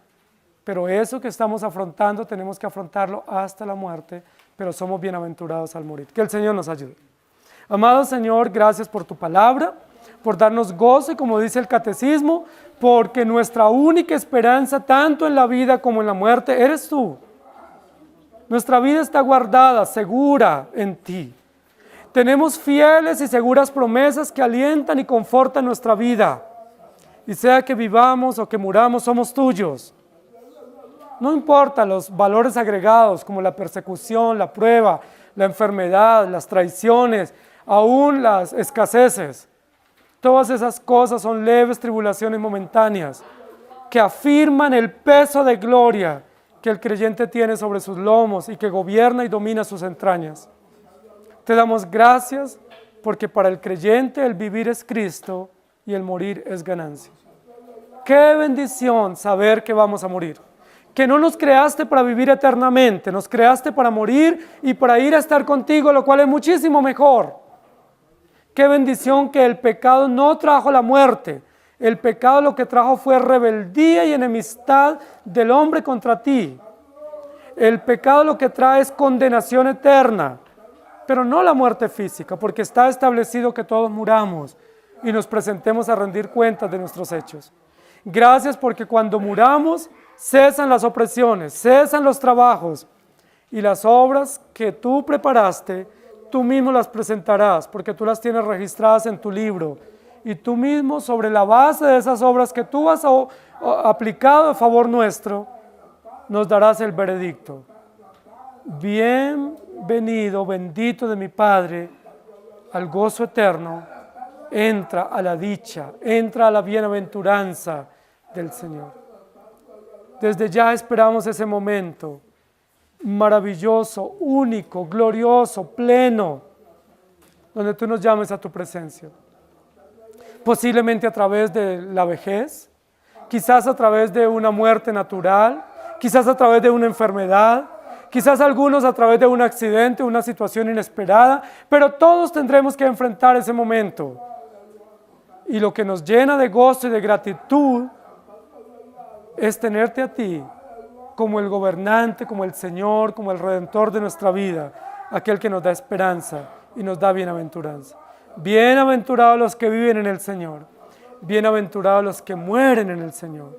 pero eso que estamos afrontando tenemos que afrontarlo hasta la muerte, pero somos bienaventurados al morir. Que el Señor nos ayude. Amado Señor, gracias por tu palabra, por darnos gozo, y como dice el catecismo, porque nuestra única esperanza, tanto en la vida como en la muerte, eres tú. Nuestra vida está guardada, segura en ti. Tenemos fieles y seguras promesas que alientan y confortan nuestra vida. Y sea que vivamos o que muramos, somos tuyos. No importa los valores agregados como la persecución, la prueba, la enfermedad, las traiciones, aún las escaseces. Todas esas cosas son leves tribulaciones momentáneas que afirman el peso de gloria que el creyente tiene sobre sus lomos y que gobierna y domina sus entrañas. Te damos gracias porque para el creyente el vivir es Cristo y el morir es ganancia. Qué bendición saber que vamos a morir. Que no nos creaste para vivir eternamente, nos creaste para morir y para ir a estar contigo, lo cual es muchísimo mejor. Qué bendición que el pecado no trajo la muerte. El pecado lo que trajo fue rebeldía y enemistad del hombre contra ti. El pecado lo que trae es condenación eterna, pero no la muerte física, porque está establecido que todos muramos y nos presentemos a rendir cuentas de nuestros hechos. Gracias porque cuando muramos cesan las opresiones, cesan los trabajos y las obras que tú preparaste, tú mismo las presentarás, porque tú las tienes registradas en tu libro. Y tú mismo, sobre la base de esas obras que tú has aplicado a favor nuestro, nos darás el veredicto. Bienvenido, bendito de mi Padre, al gozo eterno. Entra a la dicha, entra a la bienaventuranza del Señor. Desde ya esperamos ese momento maravilloso, único, glorioso, pleno, donde tú nos llames a tu presencia. Posiblemente a través de la vejez, quizás a través de una muerte natural, quizás a través de una enfermedad, quizás algunos a través de un accidente, una situación inesperada, pero todos tendremos que enfrentar ese momento. Y lo que nos llena de gozo y de gratitud es tenerte a ti como el gobernante, como el Señor, como el Redentor de nuestra vida, aquel que nos da esperanza y nos da bienaventuranza. Bienaventurados los que viven en el Señor, bienaventurados los que mueren en el Señor.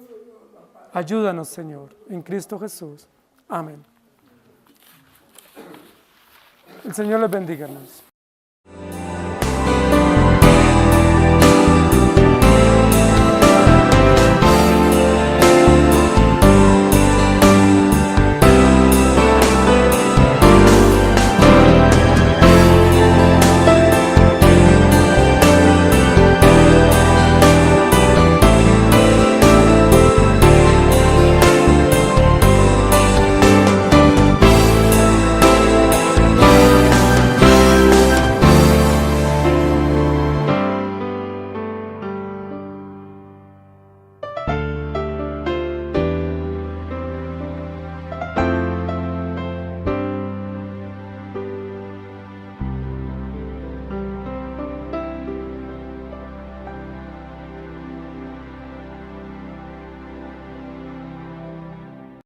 Ayúdanos, Señor, en Cristo Jesús. Amén. El Señor les bendiga, hermanos.